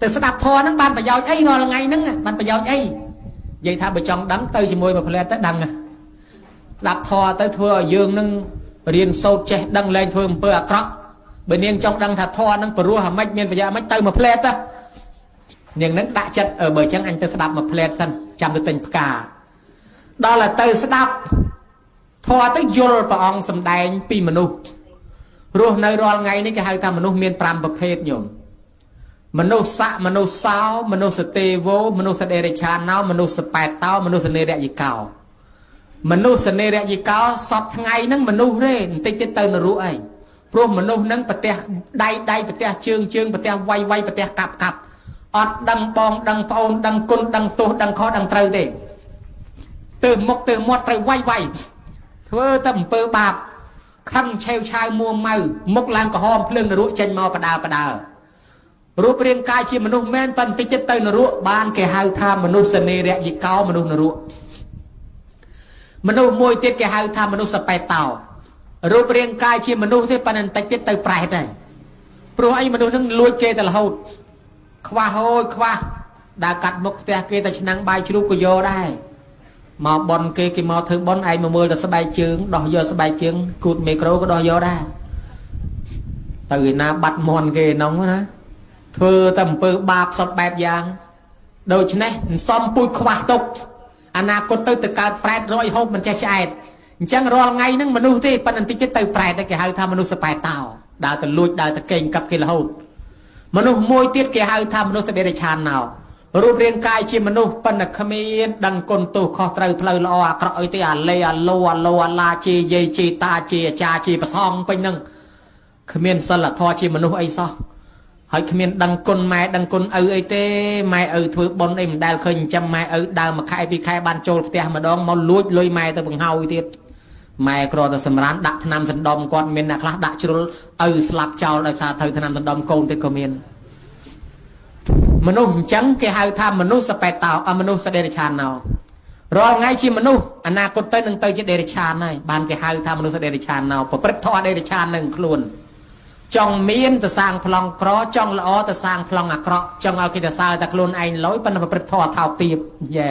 ទៅស្ដាប់ធម៌ហ្នឹងបានប្រយោជន៍អីរាល់ថ្ងៃហ្នឹងបានប្រយោជន៍អីយាយថាបើចង់ដឹងទៅជាមួយមួយផ្លែទៅដឹងស្ដាប់ធម៌ទៅធ្វើឲ្យយើងនឹងរៀនសូត្រចេះដឹងលែងធ្វើអំពើអាក្រក់បើនាងចង់ដឹងថាធម៌ហ្នឹងព្រោះអាម៉េចមានប្រយោជន៍អាម៉េចទៅមួយផ្លែទៅ នាងនឹងដាក់ចិត្តបើចឹងអញទៅស្ដាប់មួយផ្លែតសិនចាំទៅទិញផ្កាដល់តែទៅស្ដាប់ធម៌ទៅយល់ព្រះអង្គសម្ដែងពីមនុស្សរស់នៅរាល់ថ្ងៃនេះគេហៅថាមនុស្សមាន5ប្រភេទញោមមនុស្សស័កមនុស្សសោមនុស្សទេវោមនុស្សដេរឆាណោមនុស្សសប៉ែតតោមនុស្សនេរយិកោមនុស្សនេរយិកោសពថ្ងៃហ្នឹងមនុស្សទេបន្តិចទៀតទៅនរកឯងព្រោះមនុស្សហ្នឹងប្រទេសដៃប្រទេសជើងប្រទេសវាយប្រទេសកាប់អត់ដឹងបងដឹងប្អូនដឹងគុណដឹងទោសដឹងខុសដឹងត្រូវទេទៅមុខទៅមាត់ត្រូវវាយធ្វើតែអំពើបាបខឹងឆេវឆាវមួម៉ៅមុខឡើងក្រហមភ្លើងនរកចេញមកបដើរូបរាងកាយជាមនុស្សមែនប៉ុន្តែចិត្តទៅនរកបានគេហៅថាមនុស្សនេរយិកោមនុស្សនរកមនុស្សមួយទៀតគេហៅថាមនុស្សសប៉ែតោរូបរាងកាយជាមនុស្សទេប៉ុន្តែបន្តិចទៀតទៅប្រែតហើយព្រោះអីមនុស្សនឹងលួចគេតែរហូតខ្វះហូចខ្វះដើរកាត់មុខផ្ទះគេតែឆ្នាំងបាយជ្រូកក៏យកដែរមកបនគេមកធ្វើបនឯងមកមើលតែស្បែកជើងដោះយកស្បែកជើងគូតមីក្រូក៏ដោះយកដែរទៅឯណាបាត់មន់គេហ្នឹងណាធ្វើតែអំពើបាបសពបែបយ៉ាងដូច្នេះសំពូជខ្វះទុកអនាគតទៅកើតប្រែតរយហូបមិនចេះឆ្អែតអញ្ចឹងរាល់ថ្ងៃហ្នឹងមនុស្សទេប៉ុន្តែបន្តិចទៀតទៅប្រែតគេហៅថាមនុស្សសប៉ែតោដើរទៅលួចដើរទៅកេងកាប់គេរហូតមនុស្សមួយទៀតគេហៅថាមនុស្សដេរឆានណោរូបរាងកាយជាមនុស្សប៉ុន្តែគ្មានដឹងគុណទោសខុសត្រូវផ្លូវល្អអាក្រក់អីទេអាលេអាឡូអាឡាជាយាយជាតាជាអាចារ្យជាប្រសងពេញហ្នឹងគ្មានសិលធម៌ជាមនុស្សអីសោះហើយគ្មានដឹងគុណម៉ែដឹងគុណឪអីទេម៉ែឪធ្វើបុណ្យអីមិនដែលឃើញចិញ្ចឹមម៉ែឪដើមមួយខែពីរខែបានចូលផ្ទះម្ដងមកលួចលុយម៉ែទៅបង្ហើយទៀតម៉ែគ្រាន់តែសម្រានដាក់ថ្នាំសណ្ដំគាត់មានអ្នកខ្លះដាក់ជ្រុលឪស្លាប់ចោលដោយសារត្រូវថ្នាំសណ្ដំកូនទៀតក៏មានមនុស្សអញ្ចឹងគេហៅថាមនុស្សសប៉ែតោមនុស្សសដេរឆានណោរាល់ថ្ងៃជាមនុស្សអនាគតទៅនឹងទៅជាដេរឆានហើយបានគេហៅថាមនុស្សសដេរឆានណោប្រព្រឹត្តធម៌ដេរឆាននឹងខ្លួនចង់មានទៅសាងប្លង់ក្រចង់ល្អទៅសាងប្លង់អាក្រក់ចង់ឲ្យគេទៅសើតែខ្លួនឯងលយប៉ុន្តែប្រព្រឹត្តធម៌ថោកទាបយេ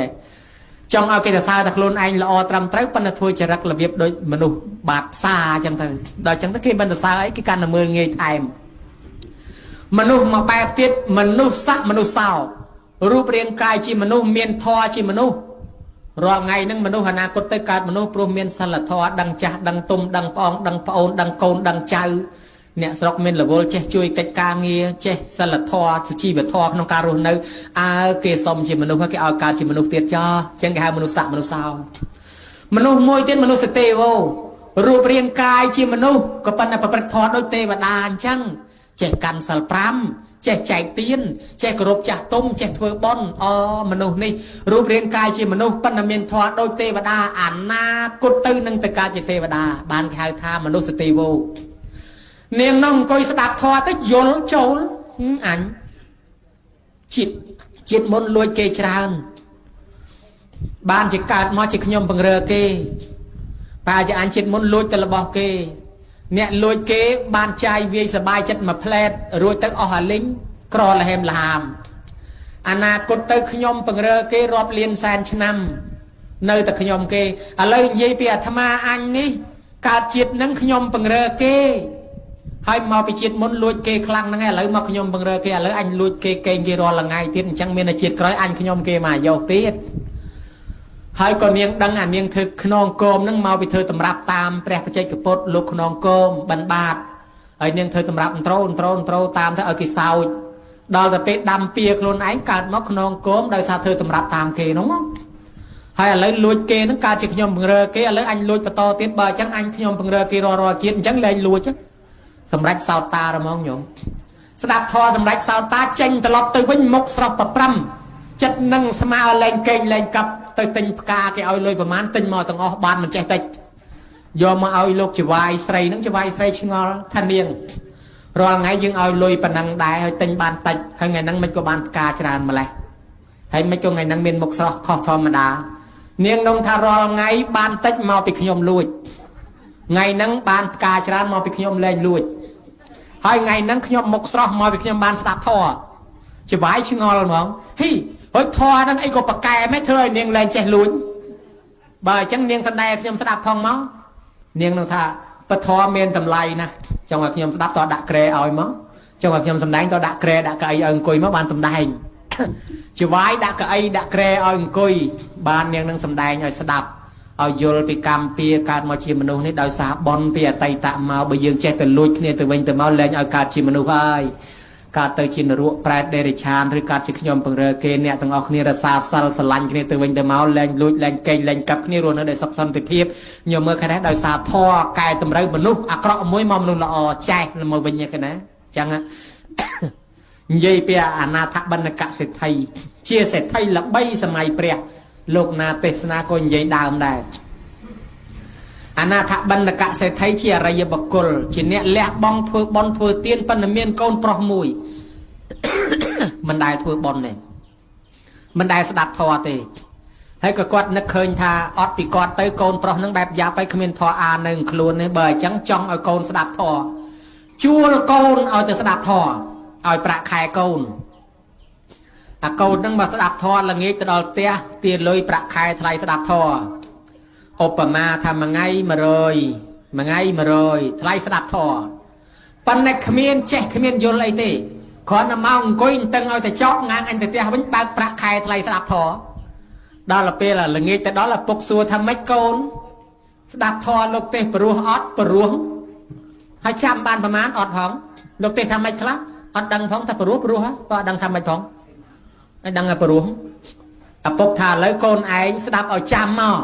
ចង់ឲ្យគេទៅសើតែខ្លួនឯងល្អត្រឹមត្រូវប៉ុន្តែធ្វើចរិតរបៀបដូចមនុស្សបាត់ផ្សាអញ្ចឹងទៅដល់អញ្ចឹងទៅគេមិនទៅសើអីគេកាន់តែមើលងាយថែមមនុស្សមកបែបទៀតមនុស្សស័កមនុស្សសោរូបរាងកាយជាមនុស្សមានធម៌ជាមនុស្សរាល់ថ្ងៃហ្នឹងមនុស្សអនាគតទៅកើតមនុស្សព្រោះមានសិលធម៌ដឹងចាស់ដឹងទុំដឹងប្អូនដឹងប្អូនដឹងកូនដឹងចៅអ្នកស្រុកមានរវល់ចេះជួយកិច្ចការងារចេះសិលធម៌សុជីវធម៌ក្នុងការរស់នៅគេសុំជាមនុស្សហើយគេឲ្យកើតជាមនុស្សទៀតចោះអញ្ចឹងគេហៅមនុស្សស័កមនុស្សសោមនុស្សមួយទៀតមនុស្សទេវោរូបរាងកាយជាមនុស្សក៏ប៉ុន្តែប្រព្រឹត្តធម៌ដូចទេវតាអញ្ចឹងចេះកាន់សិល5ចេះចែកទានចេះគោរពចាស់ទុំចេះធ្វើបុណ្យមនុស្សនេះរូបរាងកាយជាមនុស្សប៉ុន្តែមានធម៌ដូចទេវតាអនាគតទៅនឹងទៅកើតជាទេវតាបានគេហៅថាមនុស្សទេវោនាងនោះអង្គុយស្ដាប់ធម៌ទៅយល់ចូលអញជាតិមុនលួចគេច្រើនបានជាកើតមកជាខ្ញុំបង្រើគេបើជាអញជាតិមុនលួចទៅរបស់គេអ្នកលួចគេបានចាយវាយសបាយចិត្តមួយផ្លែតរួចទៅអស់អាលីងក្រលហេមលហាមអនាគតទៅខ្ញុំបង្រើគេរាប់លានសែនឆ្នាំនៅតែខ្ញុំគេឥឡូវនិយាយពីអាត្មាអញនេះកើតជាតិនឹងខ្ញុំបង្រើគេហើយមកពីជាតិមុនលួចគេខ្លាំងហ្នឹងឯងឥឡូវមកខ្ញុំបង្រើគេឥឡូវអញលួចគេកេងគេរាល់ថ្ងៃទៀតអញ្ចឹងមានតែជាតិក្រោយអញខ្ញុំគេមកយកទៀតហើយក៏នាងដឹងអានាងធ្វើខ្នងគមហ្នឹងមកពីធ្វើតម្រាប់តាមព្រះបច្ចេកពុទ្ធលោកខ្នងគមបិណ្ឌបាតហើយនាងធ្វើតម្រាប់ត្រូតាមទៅឲ្យគេសោចដល់ទៅពេលដាំពៀខ្លួនឯងកើតមកខ្នងគមដោយសារធ្វើតម្រាប់តាមគេហ្នឹងហើយឥឡូវលួចគេហ្នឹងកើតជាខ្ញុំបង្រើគេឥឡូវអញលួចបន្តទៀតបើអញ្ចឹងអញខ្ញុំបង្រើគេរាល់ជាតិអញ្ចឹងលែងលួចសម្រាប់សោតតាហ្មងញោមស្ដាប់ធម៌សម្រាប់សោតតាចេញត្រឡប់ទៅវិញមុខស្រស់ប្រព្រំចិត្តនឹងស្មើលែងកេងលែងកាប់ទៅទិញផ្កាគេឲ្យលុយប្រមាណទិញមកទាំងអស់បានមិនចេះតិចយកមកឲ្យលោកចវាយស្រីនឹងចវាយស្រីឆ្ងល់ថានាងរាល់ថ្ងៃយើងឲ្យលុយប៉ុណ្ណឹងដែរហើយទិញបានតិចហើយថ្ងៃហ្នឹងមិនក៏បានផ្កាច្រើនម្លេះហើយមិនក៏ថ្ងៃហ្នឹងមានមុខស្រស់ខុសធម្មតានាងនោះថារាល់ថ្ងៃបានតិចមកពីខ្ញុំលួចថ្ងៃហ្នឹងបានផ្កាច្រើនមកពីខ្ញុំលែងលួចហើយថ្ងៃហ្នឹងខ្ញុំមុខស្រស់មកពីខ្ញុំបានស្ដាប់ធម៌ចវាយឆ្ងល់ហ្មងហ៊ីហើយធម៌ហ្នឹងអីក៏ប្រកែមិនធ្វើឲ្យនាងលែងចេះលួចបើអញ្ចឹងនាងស្ដែងខ្ញុំស្ដាប់ផងមកនាងនឹងថាពធមានតម្លៃណាស់ចង់ឲ្យខ្ញុំស្ដាប់តដាក់ក្រែឲ្យមកចង់ឲ្យខ្ញុំសម្ដែងតដាក់ក្រែដាក់កៅអីឲ្យអង្គុយមកបានសម្ដែង ជាវាយដាក់កៅអីដាក់ក្រែឲ្យអង្គុយបាននាងនឹងសំដែងឲ្យស្ដាប់ឲ្យយល់ពីកម្មពៀកើតមកជាមនុស្សនេះដោយសារបនពីអតីតមកបើយើងចេះតែលួចគ្នាទៅវិញទៅមកលែងឲ្យកើតជាមនុស្សហើយកើតទៅជានរកប្រែតដេរិឆានឬកើតជាខ្ញុំពង្រើគេអ្នកទាំងអស់គ្នារសាសិលស្រឡាញ់គ្នាទៅវិញទៅមកលែងលួចលែងកេងលែងកាប់គ្នារស់នៅដោយសុខសន្តិភាពខ្ញុំមើលខែនេះដោយសារធរកែតម្រូវមនុស្សអាក្រក់មួយមកមនុស្សល្អចេះមកវិញហ្នឹងណាចឹងនិយាយពីអនាថបណ្ឌកសេដ្ឋីជាសេដ្ឋីល្បីសម័យព្រះលោកណាទេសនាក៏និយាយដើមដែរអនាថបណ្ឌកសេដ្ឋីជាអរិយបុគ្គលជាអ្នកលះបង់ធ្វើបន់ធ្វើទានប៉ុន្តែមានកូនប្រុសមួយមិនដែលធ្វើបន់ទេមិនដែលស្ដាប់ធម៌ទេហើយក៏គាត់នឹកឃើញថាអត់ពីគាត់ទៅកូនប្រុសនឹងបែបយ៉ាប់ទៅគ្មានធម៌អានៅខ្លួនទេបើអញ្ចឹងចង់ឲ្យកូនស្ដាប់ធម៌ជួលកូនឲ្យទៅស្ដាប់ធម៌ឲ្យប្រាក់ខែកូនអាកូននឹងមកស្ដាប់ធម៌ល្ងាចទៅដល់ផ្ទះទាលុយប្រាក់ខែថ្លៃស្ដាប់ធម៌ឧបមាថាមួយថ្ងៃ100ថ្លៃស្ដាប់ធម៌ប៉ុន្តែគ្មានចេះគ្មានយល់អីទេគ្រាន់តែមកអង្គុយតឹងឲ្យតែចប់ងាងអញទៅផ្ទះវិញបើកប្រាក់ខែថ្លៃស្ដាប់ធម៌ដល់ពេលល្ងាចទៅដល់ឪពុកសួរថាម៉េចកូនស្ដាប់ធម៌លោកទេសព្រោះអត់ព្រោះហើយចាំបានប្រមាណអត់ផងលោកទេសថាម៉េចខ្លះអត់ដឹងផងថាព្រោះក៏អត់ដឹងថាម៉េចផងហើយដឹងតែព្រោះឪពុកថាឥឡូវកូនឯងស្ដាប់ឲ្យចាំមក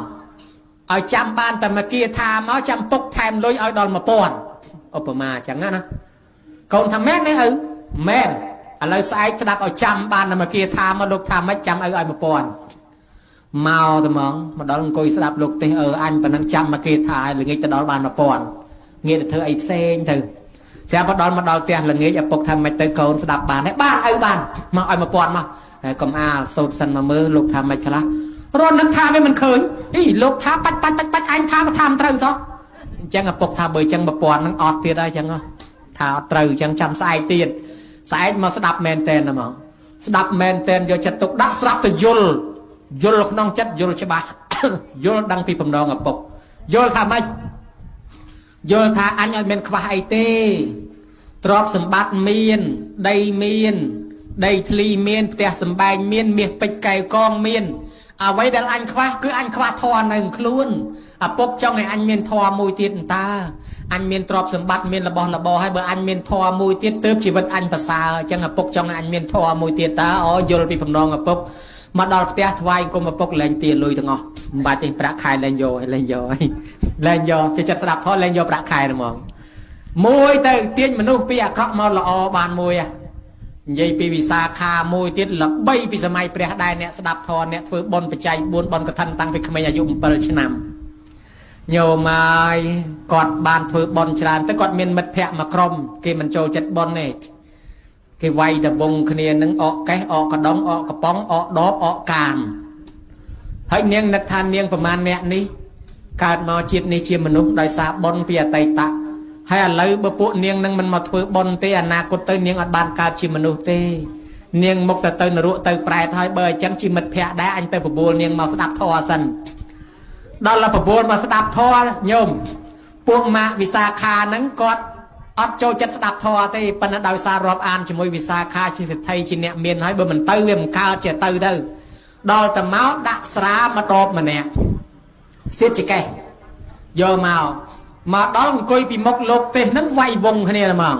ឲ្យចាំបានតែមកគាថាមកចាំពុកថែមលុយឲ្យដល់1000ឧបមាអញ្ចឹងណាកូនថាមែនទេឪមែនឥឡូវស្អែកស្ដាប់ឲ្យចាំបានតែមកគាថាមកលោកថាម៉េចចាំឪឲ្យ1000មកទៅមកដល់អង្គុយស្ដាប់លោកទេសអញប៉ុណ្ណឹងចាំមកគាថាឲ្យល្ងាចទៅដល់បាន1000ងាកទៅធ្វើអីផ្សេងទៅស្រាប់មកដល់ផ្ទះល្ងាចឪពុកថាម៉េចទៅកូនស្ដាប់បានទេបានឪបានមកឲ្យ1000មកហើយកុំអាលសូត្រសិនមកមើលលោកថាម៉េចខ្លះរត់នឹកថាវាមិនឃើញអីលោកថាបាច់អញថាក៏ថាមិនត្រូវសោះអញ្ចឹងឪពុកថាបើអញ្ចឹង1000ហ្នឹងអត់ទៀតហើយអញ្ចឹងថាអត់ត្រូវអញ្ចឹងចាំស្អែកទៀតស្អែកមកស្ដាប់មែនតែនហ្មងស្ដាប់មែនតែនយកចិត្តទុកដាក់ស្រាប់ទៅយល់ក្នុងចិត្តយល់ច្បាស់យល់ដឹងពីបំណងឪពុកយល់ថាម៉េចយល់ថាអញអត់មានខ្វះអីទេទ្រព្យសម្បត្តិមានដីមានដីធ្លីមានផ្ទះសម្បែងមានមាសពេជ្រកែវកងមានអ្វីដែលអញខ្វះគឺអញខ្វះធម៌នៅខ្លួនឪពុកចង់ឲ្យអញមានធម៌មួយទៀតតើអញមានទ្រព្យសម្បត្តិមានរបស់របរហើយបើអញមានធម៌មួយទៀតទើបជីវិតអញប្រសើរអញ្ចឹងឪពុកចង់ឲ្យអញមានធម៌មួយទៀតតើអូយល់ពីបំណងឪពុកមកដល់ផ្ទះថ្វាយគុំឪពុកលែងទាលុយទាំងអស់មិនបាច់ទេប្រាក់ខែលែងយកចេះចិត្តស្ដាប់ធម៌លែងយកប្រាក់ខែហ្មងមួយទៅទាញមនុស្សពីអាក្រក់មកល្អបានមួយនិយាយពីវិសាខាមួយទៀតល្បីពីសម័យព្រះដែរអ្នកស្ដាប់ធម៌អ្នកធ្វើបុណ្យបច្ច័យ4បុណ្យកឋិនតាំងពីក្មេងអាយុ7ឆ្នាំញោមហើយគាត់បានធ្វើបុណ្យច្រើនទៅគាត់មានមិត្តភ័ក្តិមួយក្រុមគេមិនចូលចិត្តបុណ្យទេគេវាយតវងគ្នានឹងអកកេះអកកដងអកកប៉ុងអកដបអកកាមហើយនាងនឹកថានាងប្រមាណអ្នកនេះកើតមកជាតិនេះជាមនុស្សដោយសារបុណ្យពីអតីតហើយឥឡូវបើពួកនាងនឹងមិនមកធ្វើបុណ្យទេអនាគតទៅនាងអត់បានកើតជាមនុស្សទេនាងមុខទៅនរកទៅប្រែតហើយបើអញ្ចឹងជាមិត្តភ័ក្តិដែរអញទៅបបួលនាងមកស្ដាប់ធម៌សិនដល់បបួលមកស្ដាប់ធម៌ញោមពួកម៉ាក់វិសាខាហ្នឹងគាត់អត់ចូលចិត្តស្ដាប់ធម៌ទេប៉ុន្តែដោយសាររាប់អានជាមួយវិសាខាជាសិទ្ធិជាអ្នកមានហើយបើមិនទៅវាមិនកើតជាទៅដល់តែមកដាក់ស្រាមកដបម្នាក់សិទ្ធិកេះយកមកដល់អង្គុយពីមុខលោកទេសហ្នឹងវាយវងគ្នាហ្មង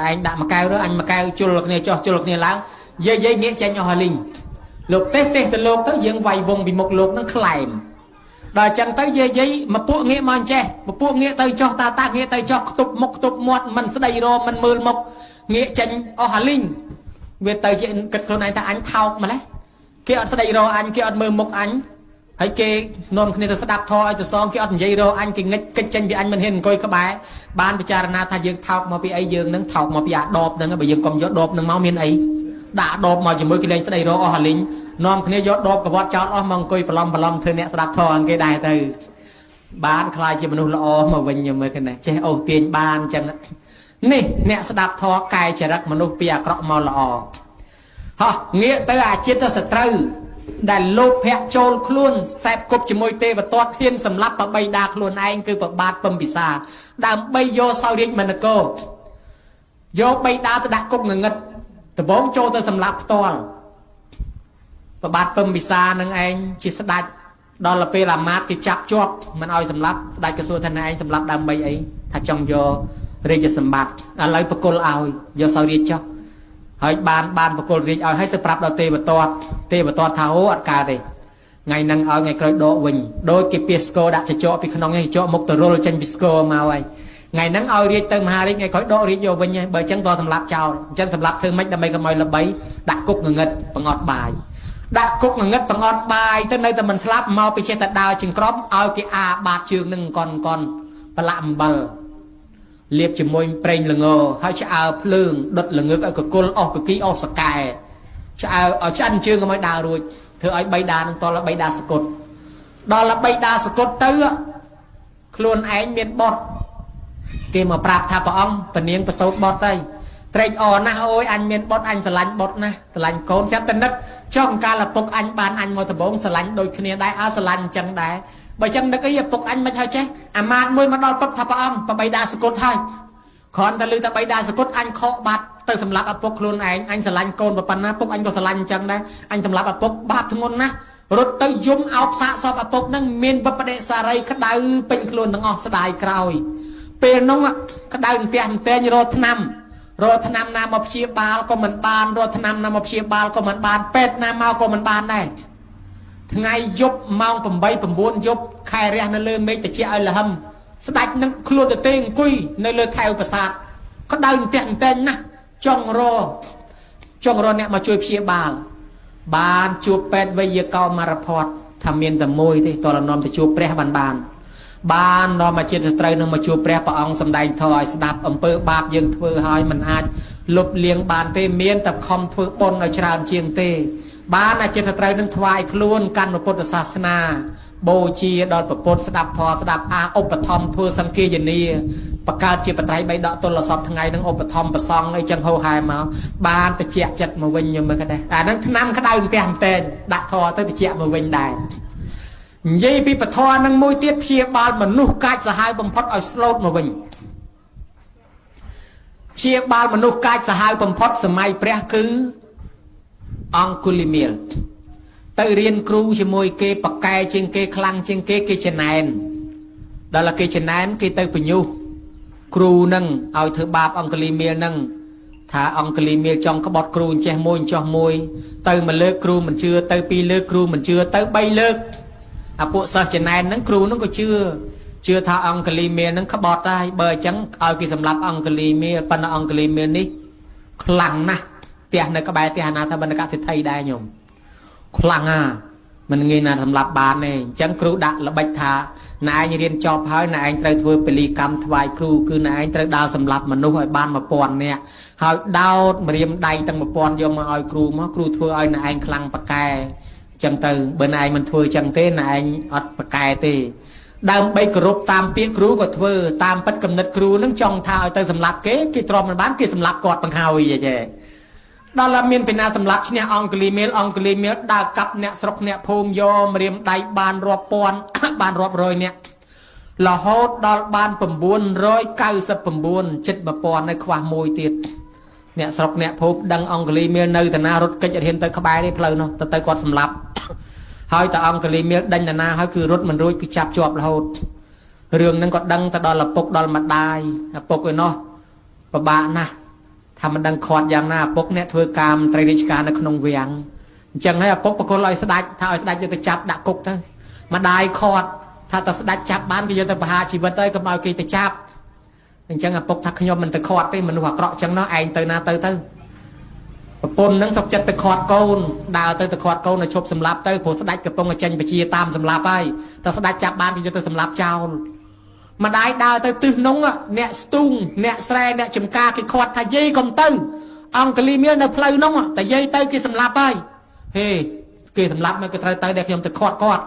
ឯងដាក់មួយកែវទៅអញមួយកែវជុលគ្នាចុះជុលគ្នាឡើងយាយងាកចេញអស់ហើយលីងលោកទេសទៅលោកទៅយើងវាយវងពីមុខលោកហ្នឹងខ្លែមដល់អញ្ចឹងទៅយាយមកពួកងាកមកអញ្ចេះមកពួកងាកទៅចុះតាងាកទៅចុះខ្ទប់មុខខ្ទប់មាត់មិនស្ដីរមិនមើលមុខងាកចេញអស់ហើយលីងវាទៅជាគិតខ្លួនឯងថាអញថោកម្លេះគេអត់ស្ដីរអញគេអត់មើលមុខអញហើយគេនាំគ្នាទៅស្ដាប់ធម៌ឲ្យទៅសងគេអត់និយាយរកអញគេងិចកិច្ចចេញពីអញមិនហ៊ានអង្គុយក្បែរបានពិចារណាថាយើងថោកមកពីអីយើងនឹងថោកមកពីអាដបហ្នឹងបើយើងកុំយកដបហ្នឹងមកមានអីដាក់ដបមកជាមួយគេលេងស្ដីរកអស់ហលីងនាំគ្នាយកដបកវត្តចោលអស់មកអង្គុយប្រឡំធ្វើអ្នកស្ដាប់ធម៌គេដែរទៅបានខ្លាយជាមនុស្សល្អមកវិញខ្ញុំមើលគ្នាចេះអូសទាញបានអញ្ចឹងនេះអ្នកស្ដាប់ធម៌កែចរិតមនុស្សពីអាក្រក់មកល្អហោះងាកទៅអាចិត្តទៅសត្រូវដែលលោភៈចូលខ្លួនសែបគប់ជាមួយទេវទត្តហ៊ានសម្លាប់ប្របីដាខ្លួនឯងគឺប្របាទពំពិសាដើម្បីយកសោយរាជមនកយកបីដាទៅដាក់គុកងងឹតដបងចូលទៅសម្លាប់ផ្ទាល់ បាទពឹមវិសានឹងឯងជាស្ដាច់ដល់ទៅពេលអាមាត្យគេចាប់ជាប់មិនឲ្យសម្លាប់ស្ដាច់ក៏សួរថាឯងសម្លាប់ដើម្បីអីថាចង់យករាជសម្បត្តិឥឡូវបកគលឲ្យយកសោយរាជចុះហើយបានបកគលរាជឲ្យហើយទៅប្រាប់ដល់ទេវទត្តថាអូអត់កើតទេថ្ងៃហ្នឹងឲ្យថ្ងៃក្រោយដកវិញដូចគេពីស្គរដាក់ចចកពីក្នុងនេះចកមុខទៅរុលចេញពីស្គរមកហើយថ្ងៃហ្នឹងឲ្យរាជទៅមហារាជថ្ងៃក្រោយដករាជយកវិញហើយបើអញ្ចឹងតសម្លាប់ចោលអញ្ចឹងសម្លាប់ធ្វើម៉េចដើម្បីកុំឲ្យល្បីដាក់គុកងងឹតបង្អត់បាយដាក់គុកងងឹតបង្អត់បាយទៅនៅតែមិនស្លាប់មកពីចេះតែដើរជាងក្រមឲ្យគេអាបាតជើងនឹងកនប្រឡាក់អំបិលលាបជាមួយប្រេងល្ងហើយឆ្អើភ្លើងដុតល្ងឹកឲ្យកគុលអស់កគីអស់សកែឆ្អើឲ្យឆ្អិនជើងកុំឲ្យដើររួចធ្វើឲ្យបៃតានឹងតលបៃតាសគុតដល់បៃតាសគុតទៅខ្លួនឯងមានបត់គេមកប្រាប់ថាព្រះអង្គពនាងប្រសូតបត់ទៅត្រេកអរណាស់អូយអញមានបត់អញស្រឡាញ់បត់ណាស់ស្រឡាញ់កូនចាំតនឹកចង់កាលឪពុកអញបានអញមកដំបងស្រឡាញ់ដូចគ្នាដែរស្រឡាញ់អញ្ចឹងដែរបើអញ្ចឹងនឹកអីឪពុកអញមិនហើយចេះអាមាត្យមួយមកដល់ពុកថាព្រះអង្គបបៃតាសគុតហើយគ្រាន់តែឮថាបៃតាសគុតអញខកបាត់ទៅសម្រាប់ឪពុកខ្លួនឯងអញស្រឡាញ់កូនប៉ុណ្ណាពុកអញក៏ស្រឡាញ់អញ្ចឹងដែរអញសម្រាប់ឪពុកបាបធ្ងន់ណាស់រត់ទៅយំអោបសាកសពឪពុកនឹងមានបបដិសារីក្តៅពេញខ្លួនទាំងអស់ស្ដាយក្រោយពេលនោះក្តៅផ្ទះតែងរត់ថ្នាំណាមកព្យាបាលក៏មិនបានរត់ថ្នាំណាមកព្យាបាលក៏មិនបានពេទ្យណាមកក៏មិនបានដែរថ្ងៃយប់ម៉ោង8 9យប់ខែរះនៅលើមេឃតិចឲ្យលហឹមស្ដាច់នឹងខ្លួនទៅទេអង្គុយនៅលើខែឧបសាទក្តៅផ្ទះតែងណាស់ចង់រអ្នកមកជួយព្យាបាលបានជួបពេទ្យវេយ្យាករមករភ័តថាមានតែមួយទេតរនាំទៅជួបព្រះបាននាំមកជាតិស្ត្រីនឹងមកជួបព្រះព្រះអង្គសម្ដែងធម៌ឲ្យស្ដាប់អំពើបាបយើងធ្វើឲ្យមិនអាចលុបលាងបានទេមានតែខំធ្វើបុណ្យឲ្យច្រើនជាងទេបានអាចិត្តស្ត្រីនឹងថ្វាយខ្លួនកាន់ពុទ្ធសាសនាបូជាដល់ពុទ្ធស្ដាប់ធម៌ស្ដាប់ឧបត្ថម្ភធ្វើសង្ឃាយនាបង្កើតជាបត្រៃបីដកទល់សពថ្ងៃនឹងឧបត្ថម្ភប្រសងអីចឹងហោហែមកបានតិចចិត្តមកវិញខ្ញុំមើលក៏ដែរអាហ្នឹងឆ្នាំក្តៅផ្ទះតែងដាក់ធម៌ទៅតិចមកវិញដែរនិយាយពីពធនឹងមួយទៀតព្យាបាលមនុស្សកាចសាហាវបំផុតឲ្យស្លូតមកវិញព្យាបាលមនុស្សកាចសាហាវបំផុតសម័យព្រះគឺអង្គុលីមៀលទៅរៀនគ្រូជាមួយគេបកែជាងគេខ្លាំងជាងគេចំណែនដល់គេចំណែនគេទៅបញ្ញុះគ្រូនឹងឲ្យធ្វើបាបអង្គុលីមៀលនឹងថាអង្គុលីមៀលចង់ក្បត់គ្រូចេះមួយចោះមួយទៅមួយលើកគ្រូមិនជឿទៅពីរលើកគ្រូមិនជឿទៅ3លើកអាពួកសិស្សចំណែនហ្នឹងគ្រូហ្នឹងក៏ជឿថាអង្គលីមៀលហ្នឹងក្បត់ដែរបើអញ្ចឹងឲ្យគេសម្លាប់អង្គលីមៀលប៉ុន្តែអង្គលីមៀលនេះខ្លាំងណាស់ផ្ទះនៅក្បែរផ្ទះអាណាថាបណ្ឌកសិទ្ធិដែរញោមខ្លាំងណាស់មិនងាយណាសម្លាប់បានទេអញ្ចឹងគ្រូដាក់ល្បិចថាណែឯងរៀនចប់ហើយណែឯងត្រូវធ្វើពលីកម្មថ្វាយគ្រូគឺណែឯងត្រូវដើរសម្លាប់មនុស្សឲ្យបាន1000នាក់ហើយដោតម្រាមដៃទាំង1000យកមកឲ្យគ្រូមកគ្រូធ្វើឲ្យណែឯងខ្លាំងប៉កែចឹងទៅបើណែឯងមិនធ្វើចឹងទេណែឯងអត់ប្រកែទេដើម្បីគោរពតាមពាក្យគ្រូក៏ធ្វើតាមពិតគំនិតគ្រូនឹងចង់ថាឲ្យទៅសម្លាប់គេទ្រាំមិនបានគេសម្លាប់គាត់បង្ហើយចេះដល់តែមានពីណាសម្លាប់ឈ្នះអង្គលីមៀលដើរកាប់អ្នកស្រុកអ្នកភូមិយកម្រាមដៃបានរាប់ពាន់ បានរាប់រយអ្នករហូតដល់បាន999 ជិត1000នៅខ្វះមួយទៀតអ្នកស្រុកអ្នកភូមិដឹងអង្គលីមៀលនៅតាណារត់កិច្ចរៀនទៅក្បែរនេះផ្លូវនោះទៅគាត់សម្លាប់ហើយតើអង្គលីមៀលដេញតាណាហើយគឺរត់មិនរួចគឺចាប់ជាប់រហូតរឿងហ្នឹងក៏ដឹងទៅដល់ឪពុកដល់ម្ដាយឪពុកឯនោះពិបាកណាស់ថាមិនដឹងខាត់យ៉ាងណាឪពុកអ្នកធ្វើកាមត្រីរាជការនៅក្នុងវាំងអញ្ចឹងហើយឪពុកបកគលឲ្យស្ដាច់ថាឲ្យស្ដាច់យកទៅចាប់ដាក់គុកទៅម្ដាយខាត់ថាតើស្ដាច់ចាប់បានគេយកទៅប្រហារជីវិតទៅកុំឲ្យគេទៅចាប់អញ្ចឹងឪពុកថាខ្ញុំមិនទៅខាត់ទេមនុស្សអាក្រក់អញ្ចឹងនោះឯងទៅណាទៅប្រពន្ធនឹងសុកចិត្តទៅខាត់កូនដើរទៅខាត់កូនឲ្យឈប់សម្លាប់ទៅព្រោះស្ដាច់កំពុងតែចេញបជាតាមសម្លាប់ហើយតើស្ដាច់ចាប់បានគេយកទៅសម្លាប់ចោលម្ដាយដើរទៅទិសនោះអ្នកស្ទូងអ្នកស្រែអ្នកចំការគេខាត់ថាយាយកុំទៅអង្គលីមៀលនៅផ្លូវនោះតែយាយទៅគេសម្លាប់ហើយហេគេសម្លាប់មកគេត្រូវទៅដែលខ្ញុំទៅខាត់គាត់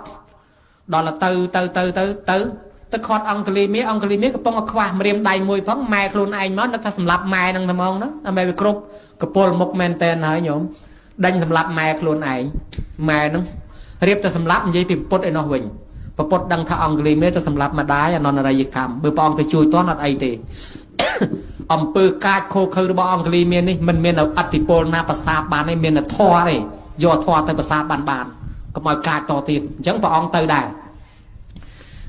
ដល់ទៅខាត់អង្គលីមៀលកំពុងតែខ្វះម្រាមដៃមួយផងម៉ែខ្លួនឯងមកនឹកថាសម្លាប់ម៉ែនឹងតែហ្មងណាដើម្បីវាគ្រប់កពលមុខមែនតែនហើយញោមដេញសម្លាប់ម៉ែខ្លួនឯងម៉ែនឹងរៀបទៅសម្លាប់និយាយពីពុតឯនោះវិញពុទ្ធដឹងថាអង្គលីមៀលទៅសម្លាប់ម្ដាយអនន្តរាយកម្មបើព្រះអង្គទៅជួយតន់អត់អីទេអំពើកាចខូខើរបស់អង្គលីមៀលនេះមិនមានអតិពលណាប្រសាបានទេមានតែធម៌ទេ យកធម៌ទៅប្រសាបានកុំឲ្យកាចតទៀតអញ្ចឹងព្រះអង្គទៅដែរ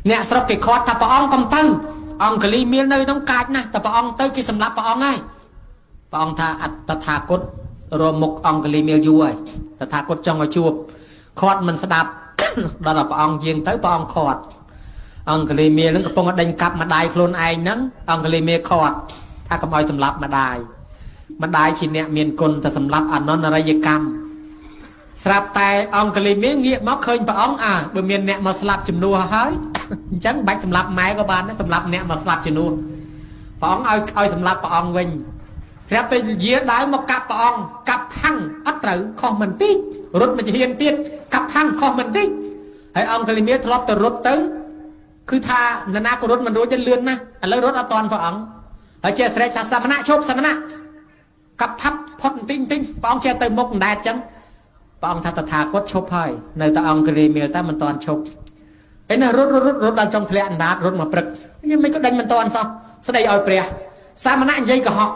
អ្នកស្រុកគេខាត់ថាព្រះអង្គកុំទៅអង្គលីមាននៅក្នុងកាចណាស់តែព្រះអង្គទៅគេសម្លាប់ព្រះអង្គហើយព្រះអង្គថាអត្តថាគតរមុខអង្គលីមានយូរហើយតថាគតចង់ឲ្យជួបខាត់មិនស្ដាប់ដល់ព្រះអង្គយាងទៅព្រះអង្គខាត់អង្គលីមាននឹងកំពុងដេញកាប់ម្ដាយខ្លួនឯងហ្នឹងអង្គលីមានខាត់ថាកុំឲ្យសម្លាប់ម្ដាយជាអ្នកមានគុណតែសម្លាប់អនន្តរិយកម្មស្រាប់តែអង្គលីមានងាកមកឃើញព្រះអង្គបើមានអ្នកមកស្លាប់ជំនួសហើយអញ្ចឹងបាច់សម្លាប់ម៉ែក៏បានដែរសម្លាប់អ្នកមកស្លាប់ជំនួសព្រះអង្គឲ្យសម្លាប់ព្រះអង្គវិញស្រាប់តែយាដើរមកកាប់ព្រះអង្គកាប់ថាំងអត់ត្រូវខុសមិនតិចរត់មកជាហ៊ានទៀតកាប់ថាំងខុសមិនតិចហើយអង្គលីមានធ្លាប់ទៅរត់ទៅគឺថានរណាក៏រត់មិនរួចទេលឿនណាស់ឥឡូវរត់អត់តាន់ព្រះអង្គហើយចេះស្រែកថាសមណៈឈប់សមណៈកាប់ផាត់ផុតបន្តិចព្រះអង្គចេះទៅមុខមិនដែរអញ្ចឹងព្រះអង្គថាតថាគតឈប់ហើយនៅតែអង្គលីមានតែមិនតាន់ឈប់ឯណារត់ដល់ចុងធ្លាក់អណ្ដាតរត់មកព្រឹកយើងមិនក៏ដេញមិនតាន់សោះស្ដីឲ្យព្រះសមណៈនិយាយកុហក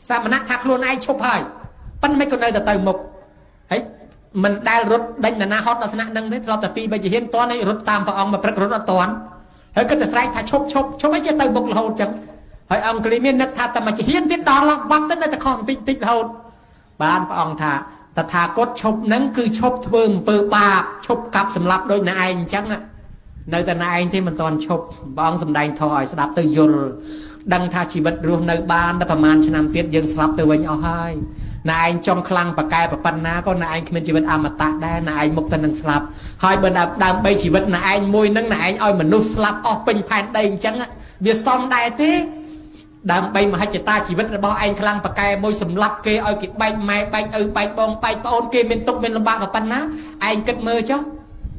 សមណៈថាខ្លួនឯងឈប់ហើយប៉ុន្តែមិនក៏នៅតែទៅមុខហើយមិនដែលរត់ដេញនរណាហត់ដល់ថ្នាក់ហ្នឹងទេធ្លាប់តែពីរបីជាហ៊ានតាន់ឲ្យរត់តាមព្រះអង្គមកព្រឹករត់អត់តាន់ហើយគិតតែស្រែកថាឈប់ឲ្យចេះទៅមុខរហូតអញ្ចឹងហើយអង្គលីមាននឹកថាតែមកជាហ៊ានទៀតដល់បាត់ទៅនៅតែខុសបន្តិចរហូតបានព្រះអង្គថាតថាគតឈប់ហ្នឹងគឺឈប់ធ្វើអំពើបាបឈប់កាប់សម្លាប់ដូចណែឯងអញ្ចឹងនៅតែណែឯងទេមិនតាន់ឈប់ព្រះអង្គសម្ដែងធម៌ឲ្យស្ដាប់ទៅយល់ដឹងថាជីវិតរស់នៅបានតែប្រហែលឆ្នាំទៀតយើងស្លាប់ទៅវិញអស់ហើយណែឯងចង់ខ្លាំងប្រកែប៉ុណ្ណាក៏ណែឯងគ្មានជីវិតអមតៈដែរណែឯងមុខទៅនឹងស្លាប់ហើយបើដើម្បីជីវិតណែឯងមួយហ្នឹងណែឯងឲ្យមនុស្សស្លាប់អស់ពេញផែនដីអញ្ចឹងវាសមដែរទេដើម្បីមហិច្ឆតាជីវិតរបស់ឯងខ្លាំងប្រកែមួយសម្លាប់គេឲ្យគេបែកម៉ែបែកឪបែកបងបែកប្អូនគេមានទុកមានលំបាកប៉ុណ្ណាឯងគិតមើលចុះ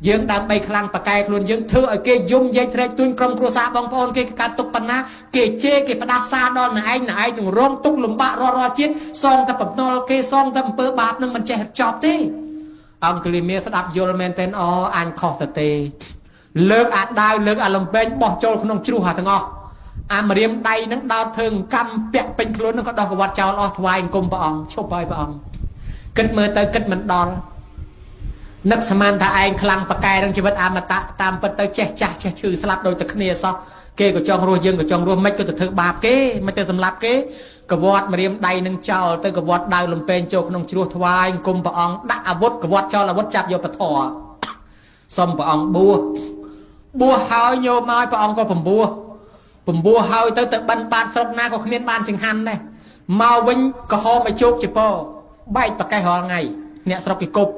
យើងដើម្បីខ្លាំងប្រកែខ្លួនយើងធ្វើឲ្យគេយំនិយាយត្រែកទួញក្រុមគ្រួសារបងប្អូនគេកាត់ទុកប៉ុណ្ណាគេជេរគេផ្ដាសាដល់ណែឯងនឹងរងទុកលំបាករាល់ជាតិសងតែបំណុលគេសងតែអំពើបាបនឹងមិនចេះចប់ទេអង្គលីមានស្ដាប់យល់មែនទេអញខុសទៅទេលើកអាដាវលើកអាលំពេងបោះចូលក្នុងជ្រោះអាទាំងអស់អាមរៀមដៃនឹងដោតធ្វើកម្មពាក់ពេញខ្លួននឹងក៏ដោះកវត្តចោលអស់ថ្វាយអង្គមព្រះអង្គឈប់ហើយព្រះអង្គគិតមើលទៅគិតមិនដល់នឹកស្មានថាឯងខ្លាំងប្រកែនឹងជីវិតអមតៈតាមពិតទៅចេះចាស់ចេះឈឺស្លាប់ដូចតែគ្នាសោះគេក៏ចង់រស់យើងក៏ចង់រស់មិនក៏ទៅធ្វើបាបគេមិនទៅសម្លាប់គេកវត្តមរៀមដៃនឹងចោលទៅកវត្តដៅលំពេងចូលក្នុងជ្រោះថ្វាយអង្គមព្រះអង្គដាក់អាវុធកវត្តចោលអាវុធចាប់យកពធសុំព្រះអង្គបួសហើយញោមមកព្រះអង្គក៏បំពោះហើយទៅបិណ្ឌបាតស្រុកណាក៏គ្មានបានចង្ហាន់ដែរមកវិញក៏ហមឲ្យជោគជាពបែកប្រកេះរាល់ថ្ងៃអ្នកស្រុកគេគប់